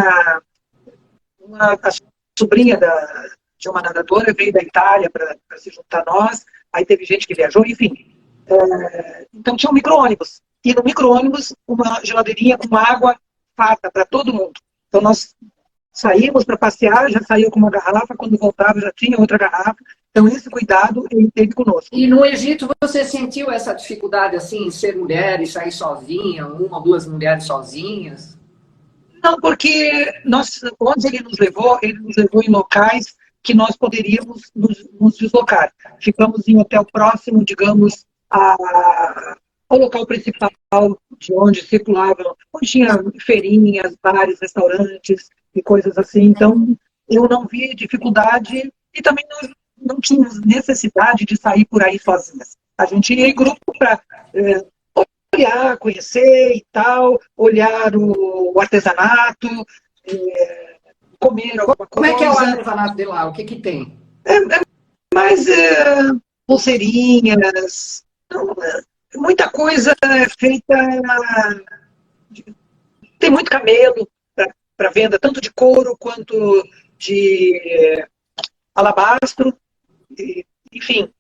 a sobrinha de uma nadadora, veio da Itália para se juntar a nós. Aí teve gente que viajou, enfim. Então tinha um micro-ônibus. E no micro-ônibus, uma geladeirinha com água farta para todo mundo. Então nós saímos para passear, já saiu com uma garrafa, quando voltava já tinha outra garrafa. Então esse cuidado ele teve conosco. E no Egito você sentiu essa dificuldade assim, em ser mulher e sair sozinha, uma ou duas mulheres sozinhas? Não, porque onde ele nos levou em locais que nós poderíamos nos deslocar. Ficamos em hotel próximo, digamos, ao local principal de onde circulavam, onde tinha feirinhas, bares, restaurantes e coisas assim. Então, eu não vi dificuldade e também não tínhamos necessidade de sair por aí sozinhas. A gente ia em grupo para olhar, conhecer e tal, olhar o artesanato, comer alguma coisa. Como é que é o artesanato de lá? O que tem? Mais pulseirinhas, muita coisa feita. Tem muito camelo para venda, tanto de couro quanto de alabastro, enfim.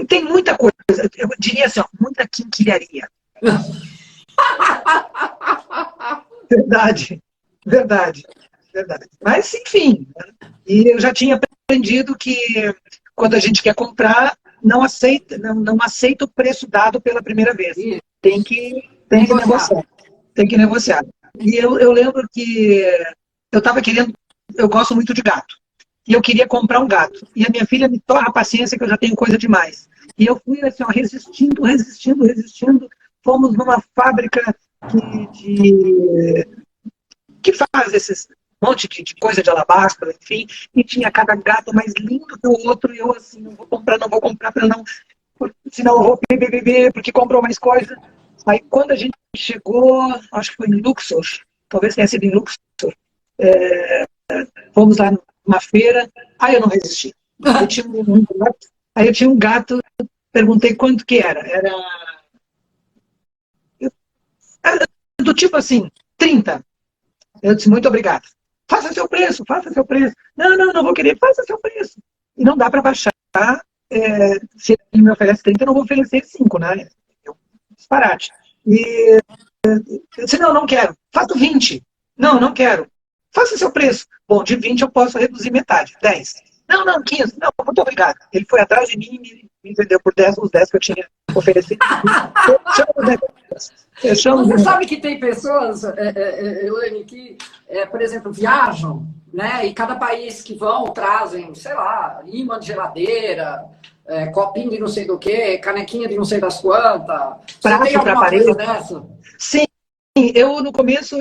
Tem muita coisa, eu diria assim, muita quinquilharia. Verdade. Mas, enfim, e eu já tinha aprendido que quando a gente quer comprar, não aceita o preço dado pela primeira vez. Tem que negociar. Tem que negociar. E eu lembro que eu estava querendo, eu gosto muito de gato. E eu queria comprar um gato. E a minha filha me torra a paciência que eu já tenho coisa demais. E eu fui assim, resistindo. Fomos numa fábrica que faz esses monte de coisa de alabastro, enfim, e tinha cada gato mais lindo que o outro, e eu assim, não vou comprar para não, senão eu vou beber, porque comprou mais coisa. Aí quando a gente chegou, acho que foi em Luxor, talvez tenha sido em Luxor, fomos lá numa feira, aí eu não resisti. Eu tinha aí eu tinha um gato, perguntei quanto que era. Era do tipo assim, 30. Eu disse, muito obrigado. Faça seu preço, faça seu preço. Não vou querer, faça seu preço. E não dá para baixar. Se ele me oferece 30, eu não vou oferecer 5, né? Disparate. E eu disse, não quero. Faço 20. Não quero. Faça seu preço. Bom, de 20 eu posso reduzir metade, 10. Não, 15. Não, muito obrigado. Ele foi atrás de mim e me vendeu por 10, os 10 que eu tinha oferecido. Você sabe que tem pessoas, Elaine, que, por exemplo, viajam, né? E cada país que vão trazem, sei lá, imã de geladeira, copinho de não sei do que, canequinha de não sei das quantas. Você tem alguma coisa dessa? Sim, eu no começo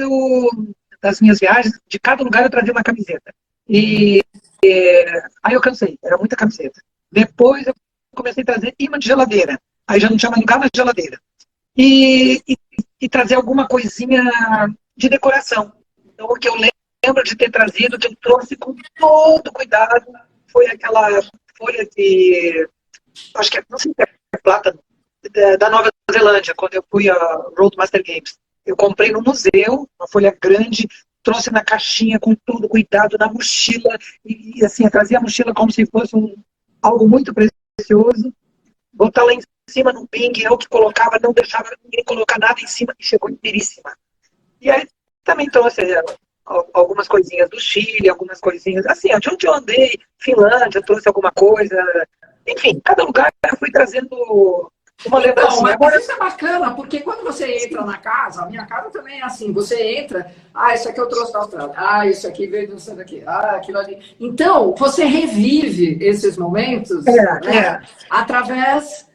das minhas viagens, de cada lugar eu trazia uma camiseta. Aí eu cansei, era muita camiseta. Depois eu comecei a trazer imã de geladeira. Aí já não tinha mais lugar na geladeira. E trazer alguma coisinha de decoração. Então, o que eu lembro de ter trazido, que eu trouxe com todo cuidado, foi aquela folha de, acho que não sei se é plátano, da Nova Zelândia, quando eu fui a Roadmaster Games. Eu comprei no museu, uma folha grande, trouxe na caixinha com todo cuidado, na mochila, e assim, eu trazia a mochila como se fosse algo muito precioso, botar lá em cima no Bing, eu que colocava, não deixava ninguém colocar nada em cima, e chegou inteiríssima. E aí também trouxe algumas coisinhas do Chile, algumas coisinhas, assim, de onde eu andei, Finlândia, trouxe alguma coisa, enfim, cada lugar eu fui trazendo uma lembrancinha. Mas isso é bacana, porque quando você entra na casa, a minha casa também é assim, você entra, isso aqui eu trouxe da Austrália, isso aqui veio não sei daqui, aquilo ali. Então, você revive esses momentos através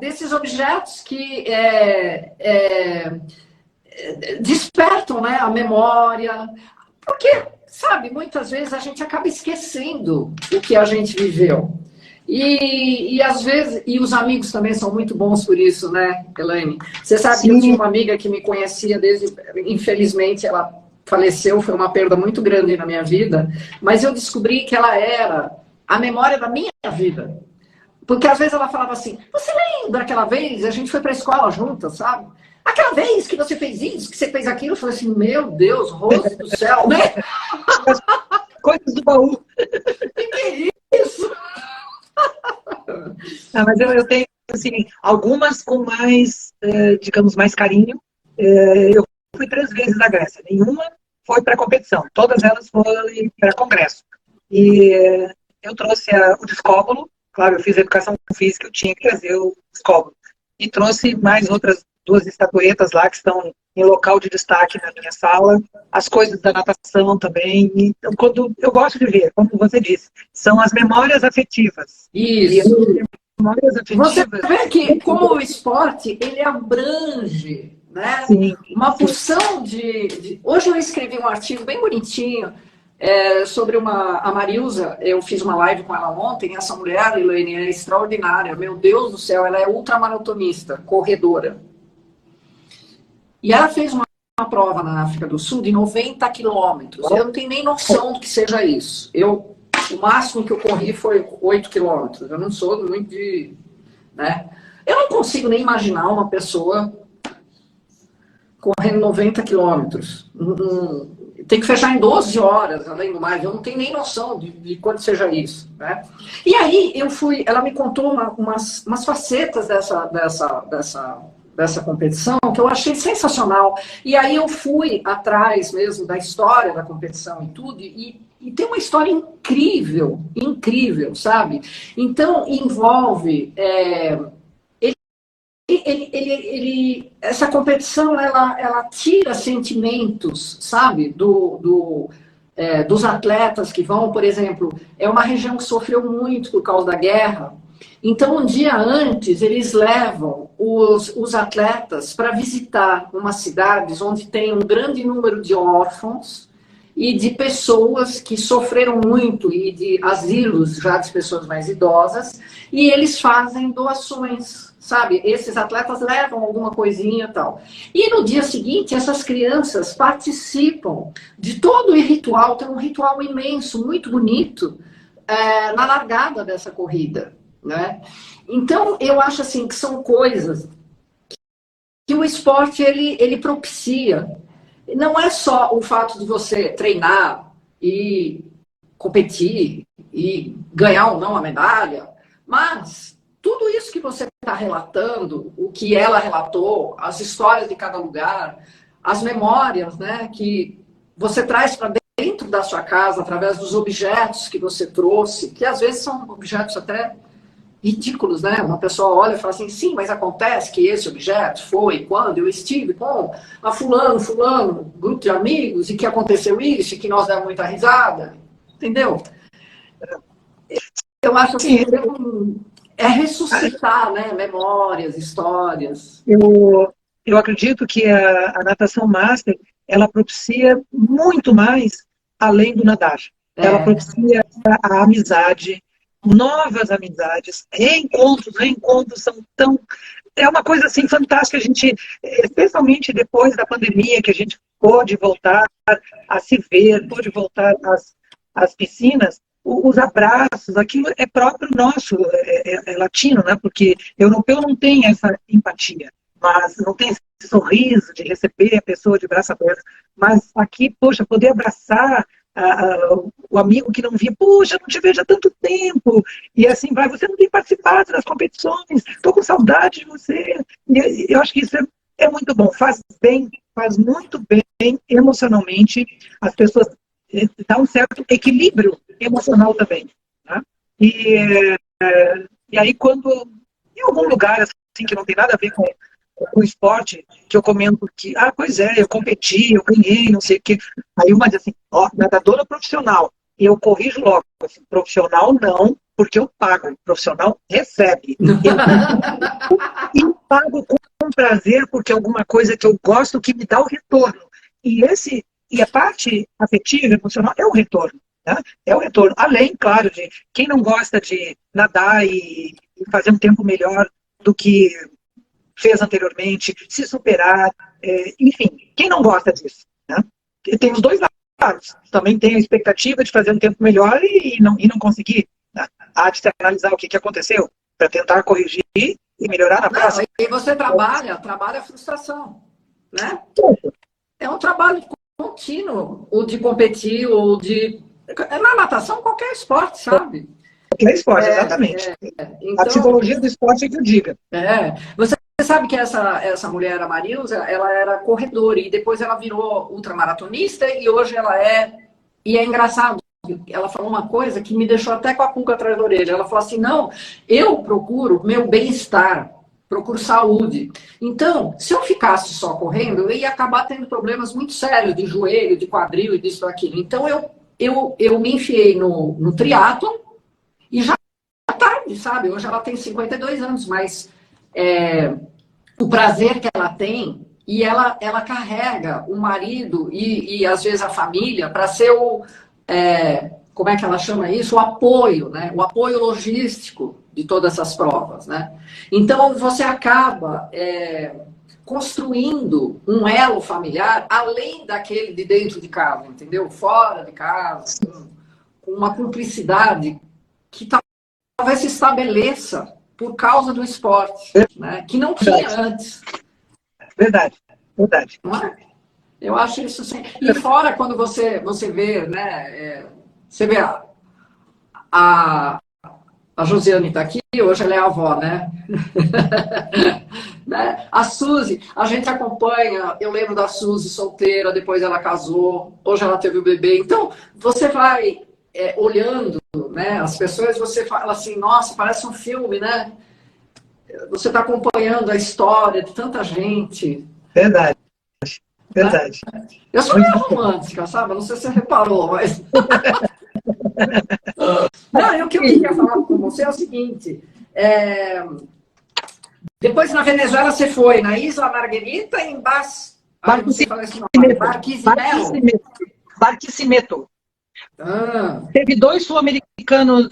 desses objetos que despertam, né, a memória. Porque, sabe, muitas vezes a gente acaba esquecendo o que a gente viveu. E às vezes, e os amigos também são muito bons por isso, né, Elaine? Você sabe que eu tinha uma amiga que me conhecia infelizmente, ela faleceu, foi uma perda muito grande na minha vida, mas eu descobri que ela era a memória da minha vida. Porque às vezes ela falava assim, você lembra aquela vez, a gente foi para a escola juntas, sabe? Aquela vez que você fez isso, que você fez aquilo, eu falei assim, meu Deus, rosto do céu, né? Coisas do baú. Que é isso? Mas eu tenho, assim, algumas com mais, digamos, mais carinho. Eu fui 3 vezes à Grécia, nenhuma foi para competição, todas elas foram para congresso. E eu trouxe o discóbolo, claro, eu fiz educação física, eu tinha que trazer o discóbolo. E trouxe mais outras 2 estatuetas lá que estão em local de destaque na minha sala, as coisas da natação também. Então, quando eu gosto de ver, como você disse, são as memórias afetivas. Isso. Memórias afetivas. Você vê que, como o esporte, ele abrange, né? Sim, uma porção de... Hoje eu escrevi um artigo bem bonitinho sobre a Marilza. Eu fiz uma live com ela ontem. Essa mulher, Elaine, é extraordinária. Meu Deus do céu, ela é ultramaratonista, corredora. E ela fez uma prova na África do Sul de 90 quilômetros. Eu não tenho nem noção do que seja isso. O máximo que eu corri foi 8 quilômetros. Eu não sou muito de... né? Eu não consigo nem imaginar uma pessoa correndo 90 quilômetros. Tem que fechar em 12 horas, além do mais. Eu não tenho nem noção de quanto seja isso. Né? E aí, ela me contou umas facetas dessa competição que eu achei sensacional. E aí eu fui atrás mesmo da história da competição e tudo, e tem uma história incrível, incrível, sabe? Então, envolve... essa competição, ela tira sentimentos, sabe? Dos atletas que vão, por exemplo, é uma região que sofreu muito por causa da guerra. Então, um dia antes, eles levam os atletas para visitar umas cidades onde tem um grande número de órfãos e de pessoas que sofreram muito, e de asilos já de pessoas mais idosas, e eles fazem doações, sabe? Esses atletas levam alguma coisinha e tal. E no dia seguinte, essas crianças participam de todo o ritual, tem um ritual imenso, muito bonito, na largada dessa corrida, né? Então, eu acho assim que são coisas que o esporte ele propicia. Não é só o fato de você treinar e competir e ganhar ou não a medalha, mas tudo isso que você está relatando, o que ela relatou, as histórias de cada lugar, as memórias, né, que você traz para dentro da sua casa através dos objetos que você trouxe, que às vezes são objetos até ridículos, né? Uma pessoa olha e fala assim, sim, mas acontece que esse objeto foi quando eu estive com a fulano, grupo de amigos, e que aconteceu isso, e que nós demos muita risada, entendeu? Eu acho que é ressuscitar, né? Memórias, histórias. Eu acredito que a natação master, ela propicia muito mais além do nadar. Ela propicia a amizade, novas amizades, reencontros são tão... É uma coisa assim fantástica, a gente, especialmente depois da pandemia, que a gente pôde voltar a se ver, pôde voltar às piscinas, os abraços, aquilo é próprio nosso, é latino, né? Porque europeu não tem essa empatia, mas não tem esse sorriso de receber a pessoa de braço aberto. Mas aqui, poxa, poder abraçar o amigo que não via, poxa, não te vejo há tanto tempo, e assim vai, você não tem participado das competições, estou com saudade de você. E eu acho que isso é muito bom, faz bem, faz muito bem emocionalmente, as pessoas dá um certo equilíbrio emocional também. Né? E aí, quando em algum lugar assim, que não tem nada a ver com o esporte, que eu comento que, pois é, eu competi, eu ganhei, não sei o quê. Aí uma diz assim, nadadora profissional. E eu corrijo logo, assim, profissional não, porque eu pago, profissional recebe. Eu pago com prazer, porque é alguma coisa que eu gosto que me dá o retorno. E a parte afetiva, emocional, é o retorno. Né? É o retorno. Além, claro, de quem não gosta de nadar e fazer um tempo melhor do que fez anteriormente, se superar, enfim, quem não gosta disso? Né? Tem os dois lados. Também tem a expectativa de fazer um tempo melhor e não conseguir. Né? Há de se analisar o que aconteceu para tentar corrigir e melhorar na próxima. E você trabalha a frustração. Né? É um trabalho contínuo, o de competir, ou de... Na natação, qualquer esporte, sabe? Qualquer esporte, exatamente. Então, a psicologia do esporte é que eu diga. Você sabe que essa mulher, a Marilza, ela era corredora e depois ela virou ultramaratonista e hoje ela é... E é engraçado, ela falou uma coisa que me deixou até com a pulga atrás da orelha. Ela falou assim, não, eu procuro meu bem-estar, procuro saúde. Então, se eu ficasse só correndo, eu ia acabar tendo problemas muito sérios de joelho, de quadril e disso e daquilo. Então, eu me enfiei no triatlon e já tarde, sabe? Hoje ela tem 52 anos, mas o prazer que ela tem, e ela carrega o marido e às vezes a família para ser como é que ela chama isso? O apoio, né? O apoio logístico de todas essas provas, né? Então, você acaba construindo um elo familiar além daquele de dentro de casa, entendeu? Fora de casa, com uma cumplicidade que talvez se estabeleça por causa do esporte, né? Que não tinha antes. Verdade. Não é? Eu acho isso sim. E fora quando você vê, né? Você vê a Josiane está aqui, hoje ela é a avó, né? Né? A Suzy, a gente acompanha, eu lembro da Suzy solteira, depois ela casou, hoje ela teve o bebê. Então, você vai olhando, né, as pessoas, você fala assim, nossa, parece um filme, né? Você está acompanhando a história de tanta gente. Verdade. Eu sou meio romântica, sabe? Não sei se você reparou, mas... Não, e o que eu queria falar com você é o seguinte. Depois na Venezuela você foi na Isla Margarita em Barquisimeto. Barquisimeto. Teve 2 sul-americanos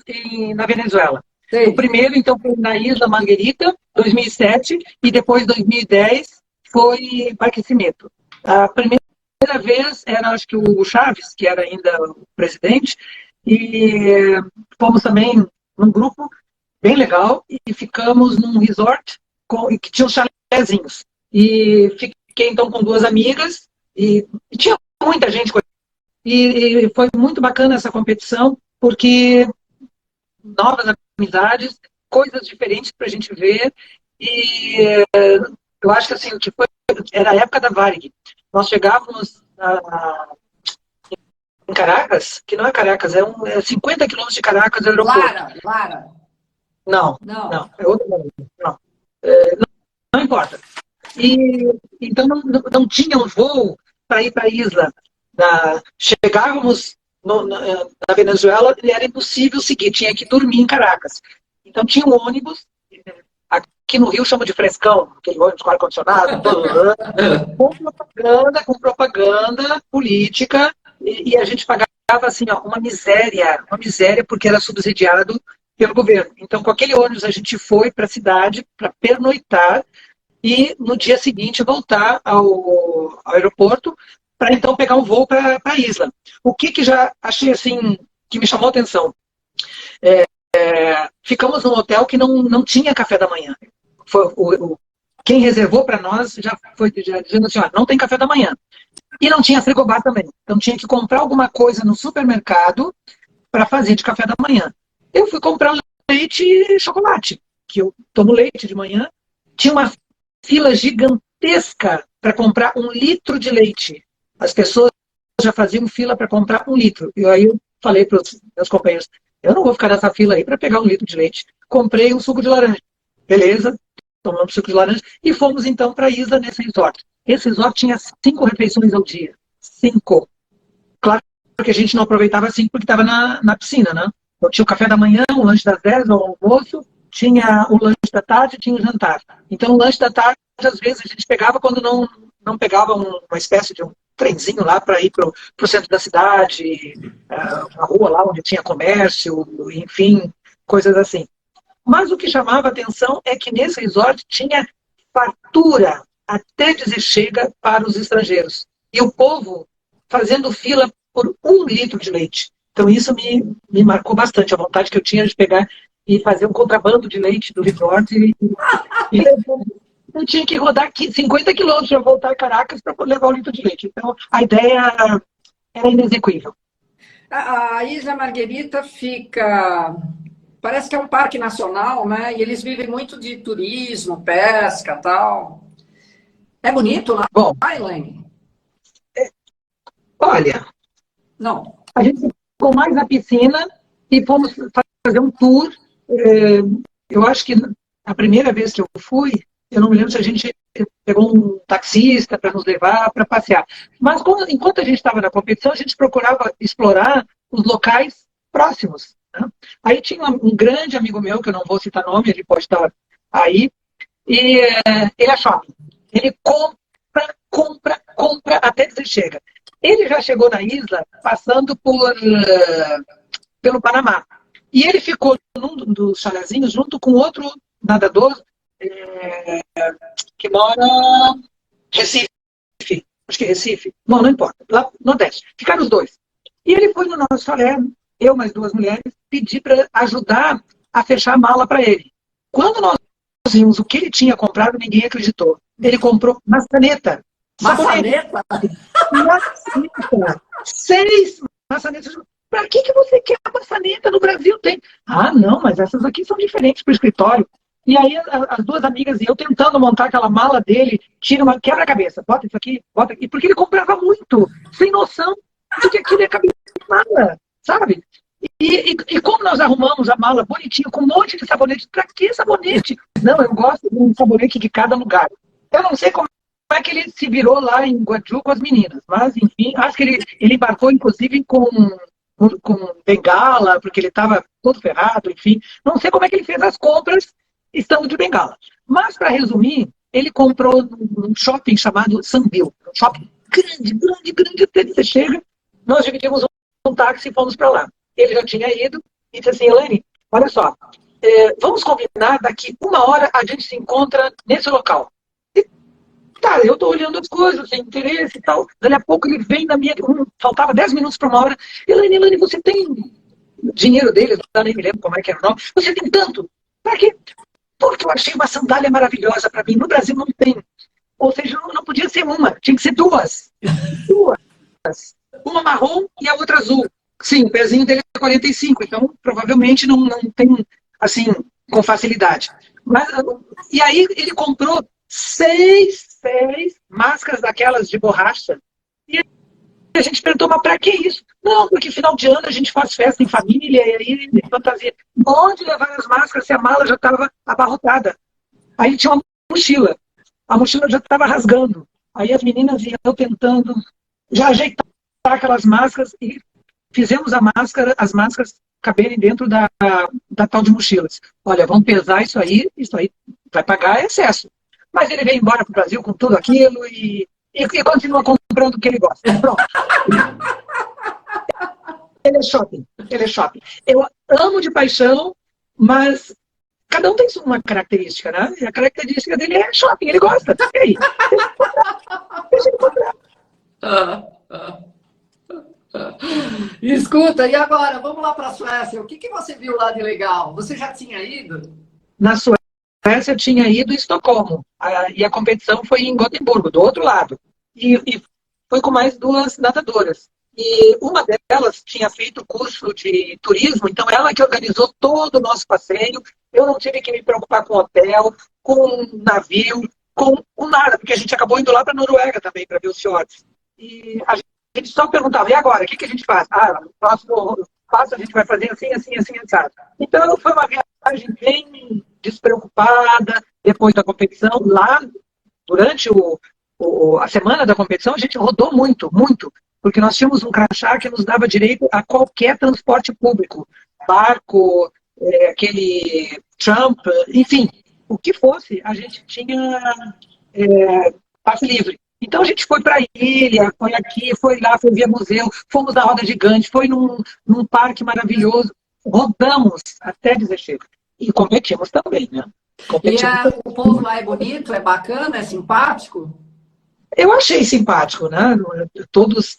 na Venezuela. Sei. O primeiro, então, foi na Isla Margarita, 2007, e depois, 2010, foi Barquisimeto. A primeira vez era, acho que o Chaves, que era ainda o presidente, e fomos também num grupo bem legal e ficamos num resort que tinha uns chalezinhos. E fiquei, então, com 2 amigas e tinha muita gente. E foi muito bacana essa competição, porque novas amizades, coisas diferentes para a gente ver. E eu acho que assim, era a época da Varig. Nós chegávamos em Caracas, que não é Caracas, é 50 quilômetros de Caracas, é o aeroporto. Lara. Não, é outro nome. Não importa. E então não tinha um voo para ir para a isla. Chegávamos na Venezuela e era impossível seguir, tinha que dormir em Caracas. Então tinha um ônibus, aqui no Rio chama de frescão, aquele ônibus com ar-condicionado, com propaganda política, e a gente pagava assim, ó, uma miséria, porque era subsidiado pelo governo. Então, com aquele ônibus a gente foi para a cidade para pernoitar e no dia seguinte voltar ao aeroporto para então pegar um voo para a isla. O que já achei assim, que me chamou a atenção? Ficamos num hotel que não tinha café da manhã. Quem reservou para nós já dizendo assim, não tem café da manhã. E não tinha frigobar também. Então tinha que comprar alguma coisa no supermercado para fazer de café da manhã. Eu fui comprar leite e chocolate, que eu tomo leite de manhã. Tinha uma fila gigantesca para comprar 1 litro de leite. As pessoas já faziam fila para comprar 1 litro. E aí eu falei para os meus companheiros, eu não vou ficar nessa fila aí para pegar 1 litro de leite. Comprei um suco de laranja. Beleza, tomamos suco de laranja e fomos então para a isla nesse resort. Esse resort tinha 5 refeições ao dia. 5. Claro que a gente não aproveitava 5 porque estava na piscina, né? Então tinha o café da manhã, o lanche das 10, o almoço, tinha o lanche da tarde, tinha o jantar. Então o lanche da tarde, às vezes, a gente pegava quando não pegava uma espécie de um trenzinho lá para ir para o centro da cidade, a rua lá onde tinha comércio, enfim, coisas assim. Mas o que chamava a atenção é que nesse resort tinha fartura até dizer chega para os estrangeiros. E o povo fazendo fila por 1 litro de leite. Então isso me marcou bastante, a vontade que eu tinha de pegar e fazer um contrabando de leite do resort. E eu tinha que rodar 50 quilômetros para voltar a Caracas para poder levar 1 litro de leite. Então a ideia era inexequível. A Isla Margarita fica... Parece que é um parque nacional, né? E eles vivem muito de turismo, pesca e tal. É bonito lá? Bom, Elaine? Olha, não. A gente ficou mais na piscina e fomos fazer um tour. Eu acho que a primeira vez que eu fui, eu não me lembro se a gente pegou um taxista para nos levar para passear. Mas enquanto a gente estava na competição, a gente procurava explorar os locais próximos. Né? Aí tinha um grande amigo meu, que eu não vou citar nome, ele pode estar aí, e ele é shopping. Ele compra até dizer chega. Ele já chegou na isla passando pelo Panamá. E ele ficou num dos chalezinhos junto com outro nadador que mora em Recife. Acho que é Recife. Não importa. Lá no Nordeste. Ficaram os 2. E ele foi no nosso chalé, eu mais 2 mulheres, pedir para ajudar a fechar a mala para ele. Quando nós vimos o que ele tinha comprado, ninguém acreditou. Ele comprou maçaneta. Maçaneta? 6 maçanetas. Para que você quer a maçaneta? No Brasil tem. Ah, não, mas essas aqui são diferentes para o escritório. E aí as 2 amigas e eu tentando montar aquela mala dele, quebra a cabeça, bota isso aqui, bota aqui. Porque ele comprava muito, sem noção de que aquilo é cabeça de mala, sabe? E como nós arrumamos a mala bonitinho, com um monte de sabonete. Para que sabonete? Não, eu gosto de um sabonete de cada lugar. Eu não sei como é que ele se virou lá em Guaju com as meninas. Mas, enfim, acho que ele embarcou, inclusive, com bengala, porque ele estava todo ferrado, enfim. Não sei como é que ele fez as compras estando de bengala. Mas, para resumir, ele comprou num shopping chamado Sambil. Um shopping grande, até você chega. nós dividimos um táxi e fomos para lá. Ele já tinha ido e disse assim, Elaine, olha só, vamos combinar, daqui 1 hora a gente se encontra nesse local. E, tá, eu estou olhando as coisas, sem interesse e tal. Daí a pouco ele vem na minha... faltava 10 minutos para 1 hora. Elaine, você tem dinheiro dele? Eu nem me lembro como é que era o nome. Você tem tanto? Para quê? Porque eu achei uma sandália maravilhosa para mim. No Brasil não tem. Ou seja, não podia ser uma, tinha que ser duas. Duas. Uma marrom e a outra azul. Sim, o pezinho dele é 45, então provavelmente não tem, assim, com facilidade. Mas, e aí ele comprou seis máscaras daquelas de borracha. E a gente perguntou, mas para que isso? Não, porque final de ano a gente faz festa em família e aí fantasia. Onde levar as máscaras se a mala já estava abarrotada? Aí tinha uma mochila. A mochila já estava rasgando. Aí as meninas iam tentando já ajeitar aquelas máscaras e fizemos as máscaras caberem dentro da tal de mochilas. Olha, vamos pesar isso aí vai pagar excesso. Mas ele veio embora para o Brasil com tudo aquilo e continua comprando o que ele gosta. Pronto. Ele é shopping. Eu amo de paixão, mas cada um tem uma característica, né? E a característica dele é shopping, ele gosta. E aí? Deixa ele comprar. Escuta, e agora? Vamos lá para a Suécia. O que você viu lá de legal? Você já tinha ido? Na Suécia eu tinha ido em Estocolmo. E a competição foi em Gotemburgo, do outro lado. E foi com mais 2 nadadoras. E uma delas tinha feito curso de turismo, então ela que organizou todo o nosso passeio. Eu não tive que me preocupar com hotel, com navio, com nada, porque a gente acabou indo lá para a Noruega também, para ver os fiordes. E a gente só perguntava, e agora, o que a gente faz? No próximo passo a gente vai fazer assim, assim, assim, assado. Então foi uma viagem bem despreocupada, depois da competição, lá, durante a semana da competição, a gente rodou muito, muito, porque nós tínhamos um crachá que nos dava direito a qualquer transporte público, barco, aquele Trump, enfim, o que fosse, a gente tinha passe livre. Então a gente foi para a ilha, foi aqui, foi lá, foi via museu, fomos na roda gigante, foi num parque maravilhoso, rodamos até dizer chega. E competimos também, né? O povo lá é bonito, é bacana, é simpático? Eu achei simpático, né? Todos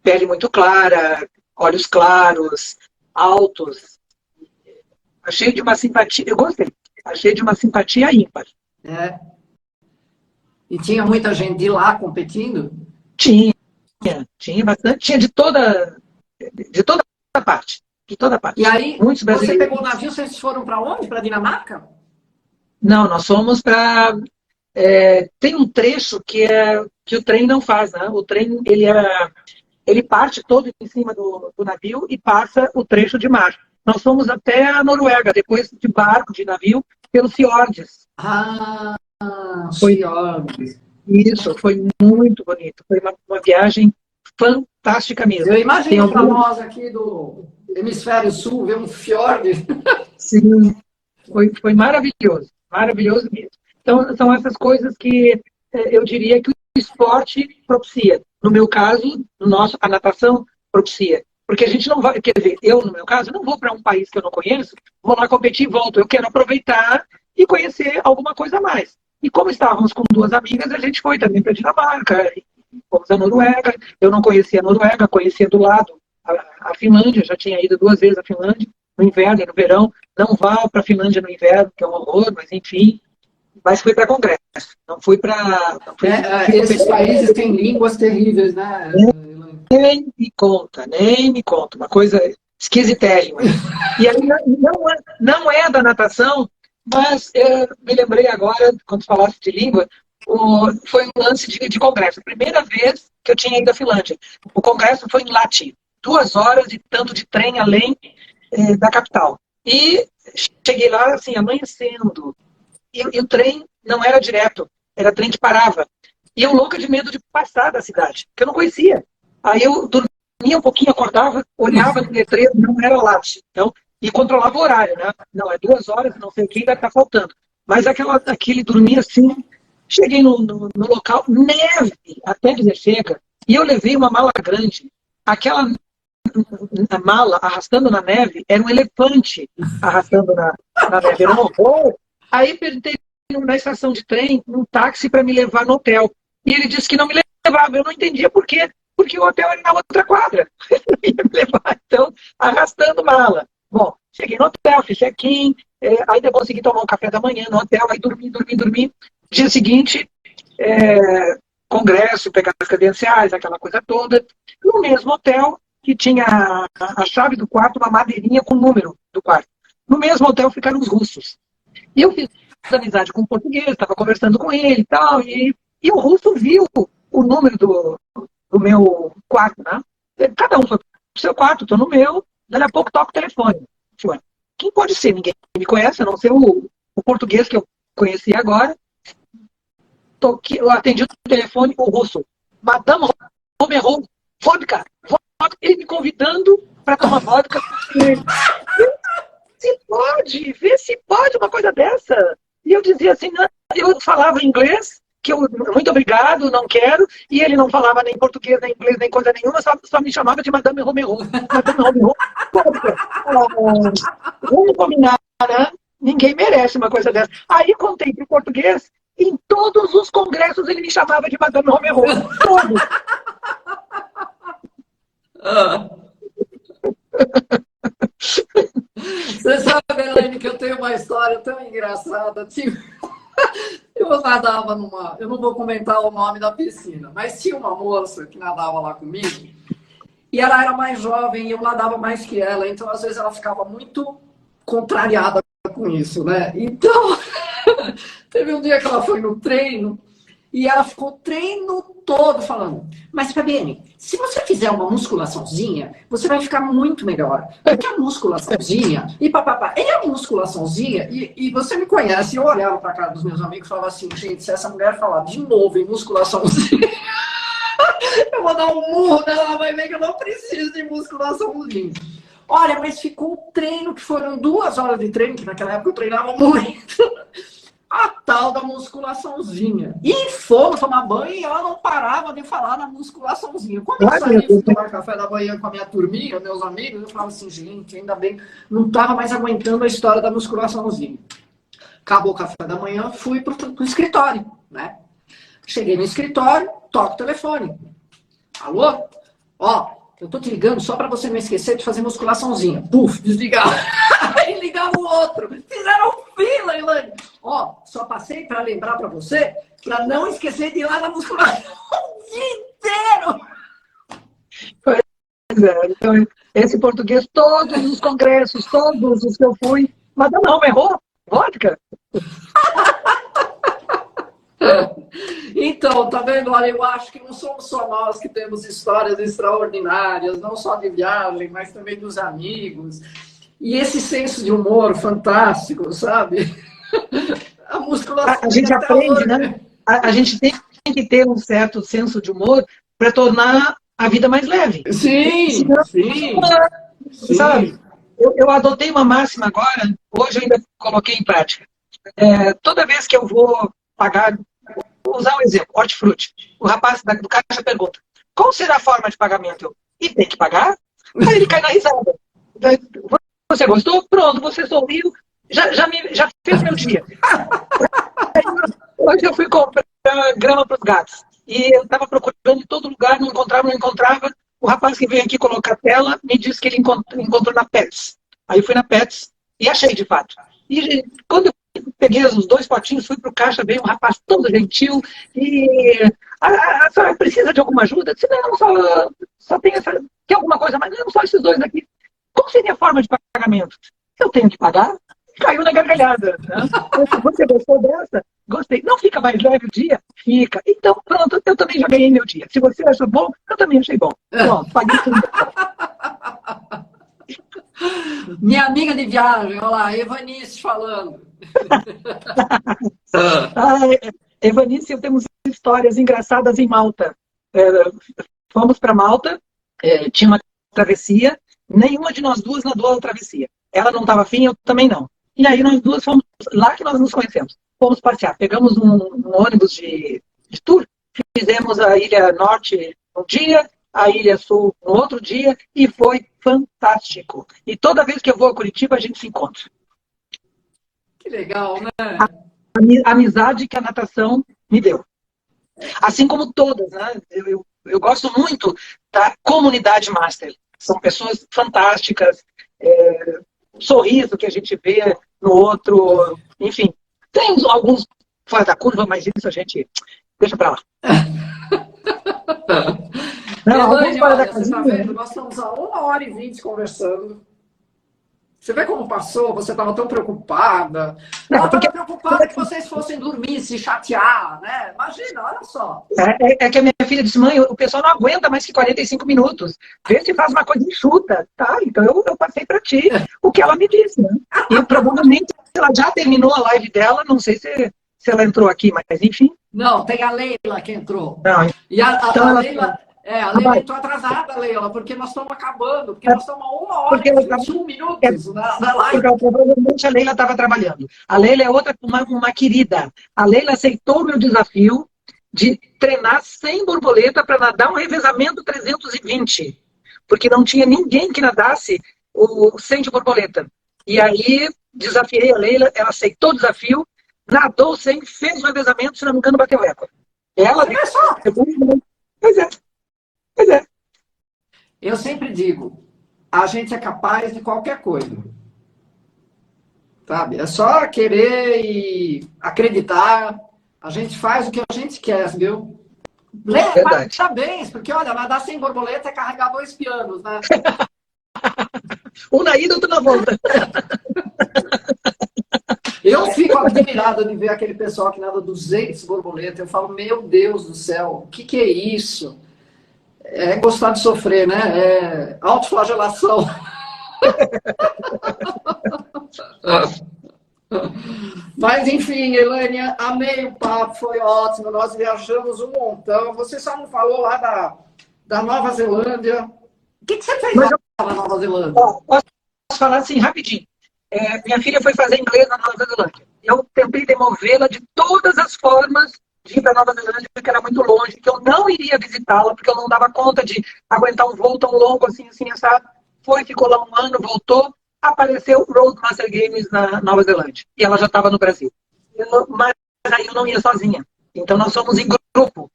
pele muito clara, olhos claros, altos. Achei de uma simpatia, eu gostei, achei de uma simpatia ímpar. E tinha muita gente de lá competindo? Tinha bastante, tinha de toda parte. De toda parte. E aí, muitos brasileiros. Você pegou o navio, vocês foram para onde? Para Dinamarca? Não, nós fomos para... tem um trecho que o trem não faz, né? O trem, ele parte todo em cima do navio e passa o trecho de mar. Nós fomos até a Noruega, depois de barco, de navio, pelos fiordes. Fiordes. Isso, foi muito bonito. Foi uma viagem fantástica mesmo. Eu imagino para nós aqui do Hemisfério Sul ver um fiord. Sim, foi maravilhoso. Maravilhoso mesmo. Então, são essas coisas que eu diria que o esporte propicia. No meu caso, a natação propicia. Porque a gente não vai, quer dizer, eu, no meu caso, não vou para um país que eu não conheço, vou lá competir e volto. Eu quero aproveitar e conhecer alguma coisa a mais. E como estávamos com 2 amigas, a gente foi também para a Dinamarca, fomos à Noruega. Eu não conhecia a Noruega, conhecia do lado a Finlândia, já tinha ido 2 vezes à Finlândia, no inverno e no verão. Não vá para a Finlândia no inverno, que é um horror, mas enfim. Mas fui para congresso, não fui para... Esses países têm línguas terríveis, né? Nem me conta, uma coisa esquisitérrima. E aí não é da natação, mas eu me lembrei agora, quando falasse de língua, foi um lance de congresso. A primeira vez que eu tinha ido à Finlândia. O congresso foi em Lahti, 2 horas e tanto de trem além da capital. E cheguei lá, assim, amanhecendo. E o trem não era direto, era trem que parava. E eu louca de medo de passar da cidade, que eu não conhecia. Aí eu dormia um pouquinho, acordava, olhava no letreiro, não era Lahti. Então, e controlava o horário, né? Não, é 2 horas, não sei o que, ainda está faltando. Mas aquele dormir assim, cheguei no local, neve, até dizer chega, E eu levei uma mala grande. Aquela mala arrastando na neve era um elefante arrastando na neve. Era um horror. Aí perguntei na estação de trem um táxi para me levar no hotel. E ele disse que não me levava. Eu não entendia por quê. Porque o hotel era na outra quadra. Ele ia me levar, então, arrastando mala. Bom, cheguei no hotel, fiz check-in, ainda consegui tomar um café da manhã no hotel, aí dormi. Dia seguinte, congresso, pegar as credenciais, aquela coisa toda. No mesmo hotel, que tinha a chave do quarto, uma madeirinha com o número do quarto. No mesmo hotel ficaram os russos. E eu fiz amizade com o português, estava conversando com ele e tal, e o russo viu o número do meu quarto, né? Cada um foi pro seu quarto, estou no meu, daí a pouco toca o telefone. Quem pode ser? Ninguém me conhece, a não ser o português que eu conheci agora. Eu atendi o telefone, o russo. Madame Romero, vodka. Ele me convidando para tomar vodka. Vê se pode uma coisa dessa. E eu dizia assim, não, eu falava inglês, que eu, muito obrigado, não quero, e ele não falava nem português, nem inglês, nem coisa nenhuma, só me chamava de Madame Romero. Madame Romero, vamos combinar, né? Ninguém merece uma coisa dessa. Aí contei para o português, em todos os congressos ele me chamava de Madame Romero. Todos. Você sabe, Elaine, que eu tenho uma história tão engraçada. Tipo, eu nadava numa... Eu não vou comentar o nome da piscina, mas tinha uma moça que nadava lá comigo e ela era mais jovem e eu nadava mais que ela, então às vezes ela ficava muito contrariada com isso, né? Então, teve um dia que ela foi no treino e ela ficou o treino todo falando, mas Fabiane, se você fizer uma musculaçãozinha, você vai ficar muito melhor. Porque a musculaçãozinha, e papapá, é a musculaçãozinha, e você me conhece, eu olhava pra cara dos meus amigos e falava assim, gente, se essa mulher falar de novo em musculaçãozinha, eu vou dar um murro nela, ela vai ver que eu não preciso de musculaçãozinha. Olha, mas ficou o treino, que foram 2 horas de treino, que naquela época eu treinava muito, a tal da musculaçãozinha. E fomos tomar banho e ela não parava de falar na musculaçãozinha. Quando eu saí, fui tomar café da manhã com a minha turminha, meus amigos, eu falava assim, gente, ainda bem, não estava mais aguentando a história da musculaçãozinha. Acabou o café da manhã, fui pro escritório, né? Cheguei no escritório, toco o telefone. Alô? Ó, eu tô te ligando só para você não esquecer de fazer musculaçãozinha. Puf, desligava. Aí ligava o outro. Fizeram fila, Elaine. Ó, só passei para lembrar para você, para não esquecer de ir lá na musculação o dia inteiro. Pois é, então, esse português, todos os congressos, todos os que eu fui, mas não, errou, vodka. Então, tá vendo? Olha, eu acho que não somos só nós que temos histórias extraordinárias, não só de viagem, mas também dos amigos. E esse senso de humor fantástico, sabe? A musculação. A gente aprende, né? A gente tem que ter um certo senso de humor para tornar a vida mais leve. Sim, senão, sim. Sabe? Eu adotei uma máxima agora, hoje eu ainda coloquei em prática. Toda vez que eu vou pagar, vou usar um exemplo, hortifruti. O rapaz do caixa pergunta, qual será a forma de pagamento? E tem que pagar? Aí ele cai na risada. Você gostou? Pronto, você sorriu, já fez meu dia. Hoje eu fui comprar grama para os gatos. E eu estava procurando em todo lugar, não encontrava. O rapaz que veio aqui colocar a tela me disse que ele encontrou na Pets. Aí eu fui na Pets e achei de fato. E quando eu peguei os 2 potinhos, fui para o caixa, veio um rapaz todo gentil e... A senhora precisa de alguma ajuda? Eu disse, não, só tem essa... Quer alguma coisa mais? Não, só esses 2 aqui. Qual seria a forma de pagamento? Eu tenho que pagar? Caiu na gargalhada. Né? Você gostou dessa? Gostei. Não fica mais leve o dia? Fica. Então, pronto, eu também já ganhei meu dia. Se você achou bom, eu também achei bom. Pronto, paguei tudo. Minha amiga de viagem, olha lá, Evanice falando. Evanice, temos histórias engraçadas em Malta. Fomos para Malta, tinha uma travessia, nenhuma de nós 2 nadou a travessia. Ela não estava afim, eu também não. E aí nós 2 fomos, lá que nós nos conhecemos, fomos passear. Pegamos um ônibus de tour, fizemos a ilha norte um dia, a Ilha Sul no outro dia, e foi fantástico. E toda vez que eu vou a Curitiba, a gente se encontra. Que legal, né? A amizade que a natação me deu. Assim como todas, né? Eu gosto muito da comunidade Master. São pessoas fantásticas, o sorriso que a gente vê no outro, enfim. Tem alguns fora da curva, mas isso a gente deixa pra lá. Não, alguns Elaine, fora da olha, você está casinha. vendo? Nós estamos há 1h20 conversando. Você vê como passou? Você estava tão preocupada. Ela Não, porque estava preocupada que vocês fossem dormir, se chatear, né? Imagina, olha só. é que a minha filha disse, mãe, o pessoal não aguenta mais que 45 minutos. Vê se faz uma coisa enxuta. Tá, então eu passei para ti o que ela me disse, né? E provavelmente ela já terminou a live dela, não sei se ela entrou aqui, mas enfim. Não, tem a Leila que entrou. Não, E então a ela... Leila, a Leila entrou atrasada, Leila, porque nós estamos acabando, porque nós estamos a 1 hora porque e ela tava, 21 minutos na live. porque provavelmente a Leila estava trabalhando. A Leila é outra, uma querida. A Leila aceitou o meu desafio de treinar sem borboleta para nadar um revezamento 320, porque não tinha ninguém que nadasse o sem de borboleta. E aí desafiei a Leila, ela aceitou o desafio, nadou sem, fez o revezamento, se não me engano, bateu recorde. Ela... Você vê só. Pois é, pois é. Eu sempre digo, a gente é capaz de qualquer coisa. Sabe? É só querer e acreditar. A gente faz o que a gente quer, viu? Verdade. Parabéns, porque olha, nadar sem borboleta é carregar 2 pianos, né? Um na ida, outro na volta. Eu fico admirado de ver aquele pessoal que nada 200 borboletas. Eu falo, meu Deus do céu, o que é isso? É gostar de sofrer, né? É autoflagelação. Mas, enfim, Elânia, amei o papo, foi ótimo. Nós viajamos um montão. Você só não falou lá da Nova Zelândia. O que você fez lá na Nova Zelândia? Posso falar assim, rapidinho. Minha filha foi fazer inglês na Nova Zelândia. Eu tentei demovê-la de todas as formas de ir para a Nova Zelândia, porque era muito longe, que eu não iria visitá-la, porque eu não dava conta de aguentar um voo tão longo assim, sabe? Foi, ficou lá um ano, voltou, apareceu o Roadmaster Games na Nova Zelândia. E ela já estava no Brasil. Mas aí eu não ia sozinha. Então nós fomos em grupo.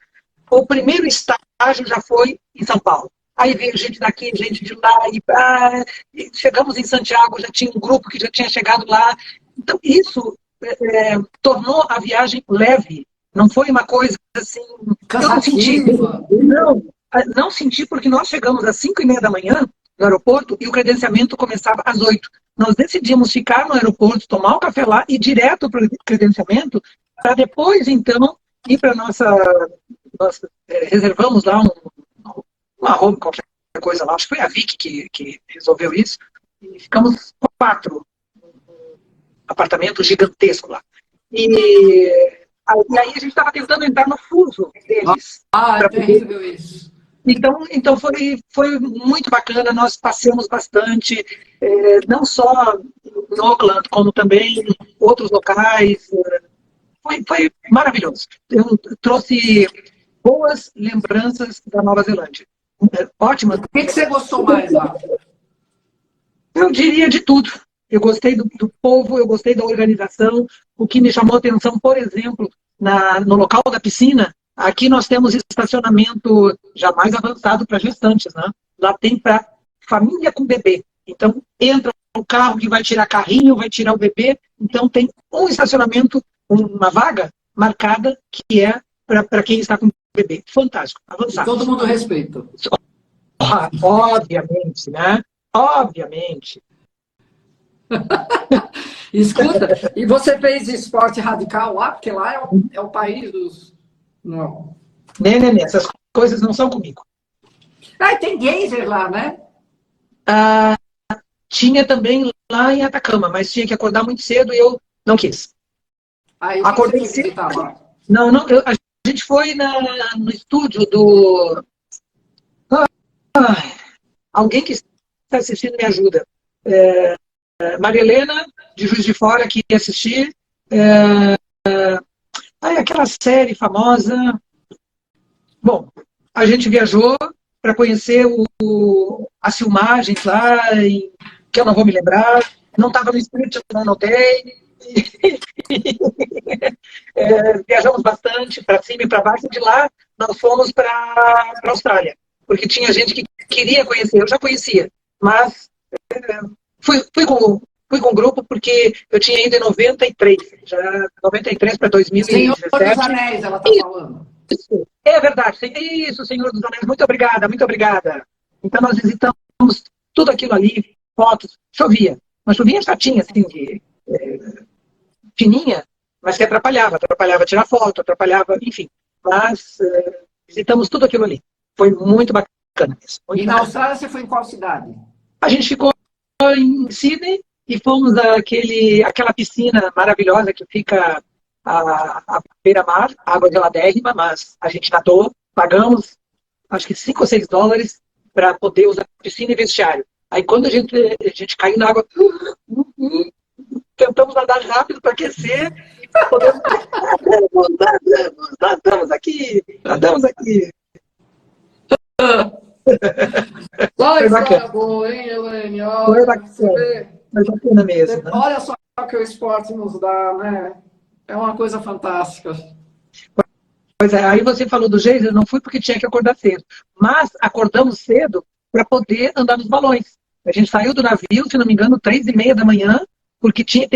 O primeiro estágio já foi em São Paulo. Aí veio gente daqui, gente de lá, e chegamos em Santiago, já tinha um grupo que já tinha chegado lá. Então, isso tornou a viagem leve. Não foi uma coisa assim... Cansativa. Não senti, porque nós chegamos às 5h30 da manhã no aeroporto e o credenciamento começava às 8. Nós decidimos ficar no aeroporto, tomar um café lá e ir direto para o credenciamento, para depois, então, ir para nós reservamos lá uma home, qualquer coisa lá, acho que foi a Vicky que resolveu isso, e ficamos 4 apartamentos gigantescos lá. E aí a gente estava tentando entrar no fuso deles. É terrível isso. Então foi muito bacana, nós passeamos bastante, não só em Auckland, como também em outros locais. Foi maravilhoso. Eu trouxe boas lembranças da Nova Zelândia. Ótimas. O que você gostou mais lá? Eu diria de tudo. Eu gostei do povo, eu gostei da organização. O que me chamou a atenção, por exemplo, no local da piscina, aqui nós temos estacionamento já mais avançado para gestantes, né? Lá tem para família com bebê. Então, entra o carro que vai tirar carrinho, vai tirar o bebê. Então, tem um estacionamento, uma vaga marcada que é para quem está com bebê. Fantástico, avançado. E todo mundo respeita. Obviamente, né? Obviamente. Escuta, e você fez esporte radical lá? Porque lá é o país dos... Não. Né, essas coisas não são comigo. Tem geyser lá, né? Tinha também lá em Atacama, mas tinha que acordar muito cedo e eu não quis. Acordei cedo. Não, a gente foi no estúdio do... alguém que está assistindo me ajuda. Maria Helena, de Juiz de Fora, que ia assistir. Aquela série famosa. Bom, a gente viajou para conhecer as filmagens lá, que eu não vou me lembrar. Não estava no script, eu não anotei. Viajamos bastante para cima e para baixo. De lá, nós fomos para a Austrália, porque tinha gente que queria conhecer. Eu já conhecia, mas fui com o grupo porque eu tinha ido em 93, já 93 para Senhor dos 2017. Anéis, ela está falando. Isso, é verdade. Isso, Senhor dos Anéis. Muito obrigada, muito obrigada. Então, nós visitamos tudo aquilo ali, fotos. Chovia. Uma chuvinha chatinha, assim, fininha, mas que atrapalhava tirar foto, atrapalhava, enfim. Mas visitamos tudo aquilo ali. Foi muito bacana mesmo. E na Austrália você foi em qual cidade? A gente ficou em Sydney e fomos àquela piscina maravilhosa que fica à beira-mar, água geladérrima, mas a gente nadou, pagamos acho que 5 ou 6 dólares para poder usar piscina e vestiário. Aí quando a gente caiu na água, tentamos nadar rápido para aquecer e para poder... nadamos aqui. Olha Foi que bacana. história boa, hein, Elaine? Foi bacana. Foi bacana mesmo. Né? Olha só o que o esporte nos dá, né? É uma coisa fantástica. Pois é, aí você falou do jeito, eu não fui porque tinha que acordar cedo. Mas acordamos cedo para poder andar nos balões. A gente saiu do navio, se não me engano, 3h30 da manhã, porque tem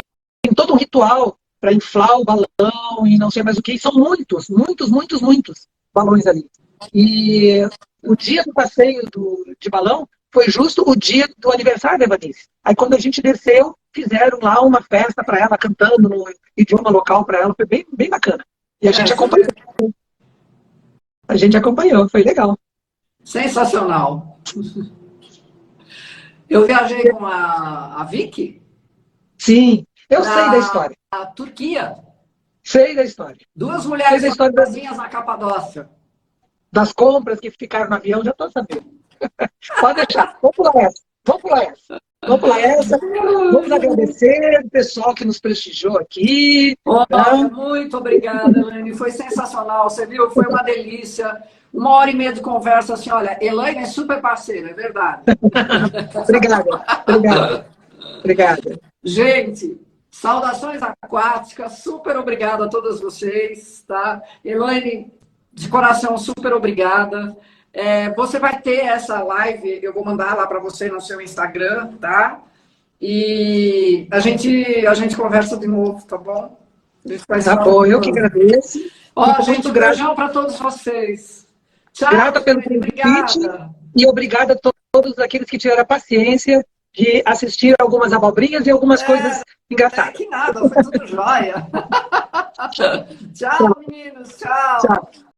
todo um ritual para inflar o balão e não sei mais o que. E são muitos balões ali. E o dia do passeio de balão foi justo o dia do aniversário da Evanice. Aí quando a gente desceu, fizeram lá uma festa para ela, cantando no idioma local para ela. Foi bem, bem bacana. E a gente acompanhou. A gente acompanhou, foi legal. Sensacional. Eu viajei com a Vicky. Sim, eu sei da história. A Turquia. Sei da história. 2 mulheres sozinhas sozinhas na Capadócia. Das compras que ficaram no avião, já estou sabendo. Pode deixar, vamos pular essa. Vamos agradecer o pessoal que nos prestigiou aqui. Muito obrigada, Elaine. Foi sensacional. Você viu? Foi uma delícia. 1h30 de conversa assim, olha, Elaine é super parceira, é verdade. Obrigada. Gente, saudações aquáticas, super obrigada a todas vocês, tá? Elaine, de coração, super obrigada. Você vai ter essa live, eu vou mandar lá para você no seu Instagram, tá? E a gente conversa de novo, tá bom? Tá bom, eu que agradeço. Gente, um beijão para todos vocês. Tchau, grata pelo convite e obrigada a todos aqueles que tiveram a paciência de assistir algumas abobrinhas e algumas coisas engraçadas. Que nada, foi tudo jóia. Tchau, meninos. Tchau.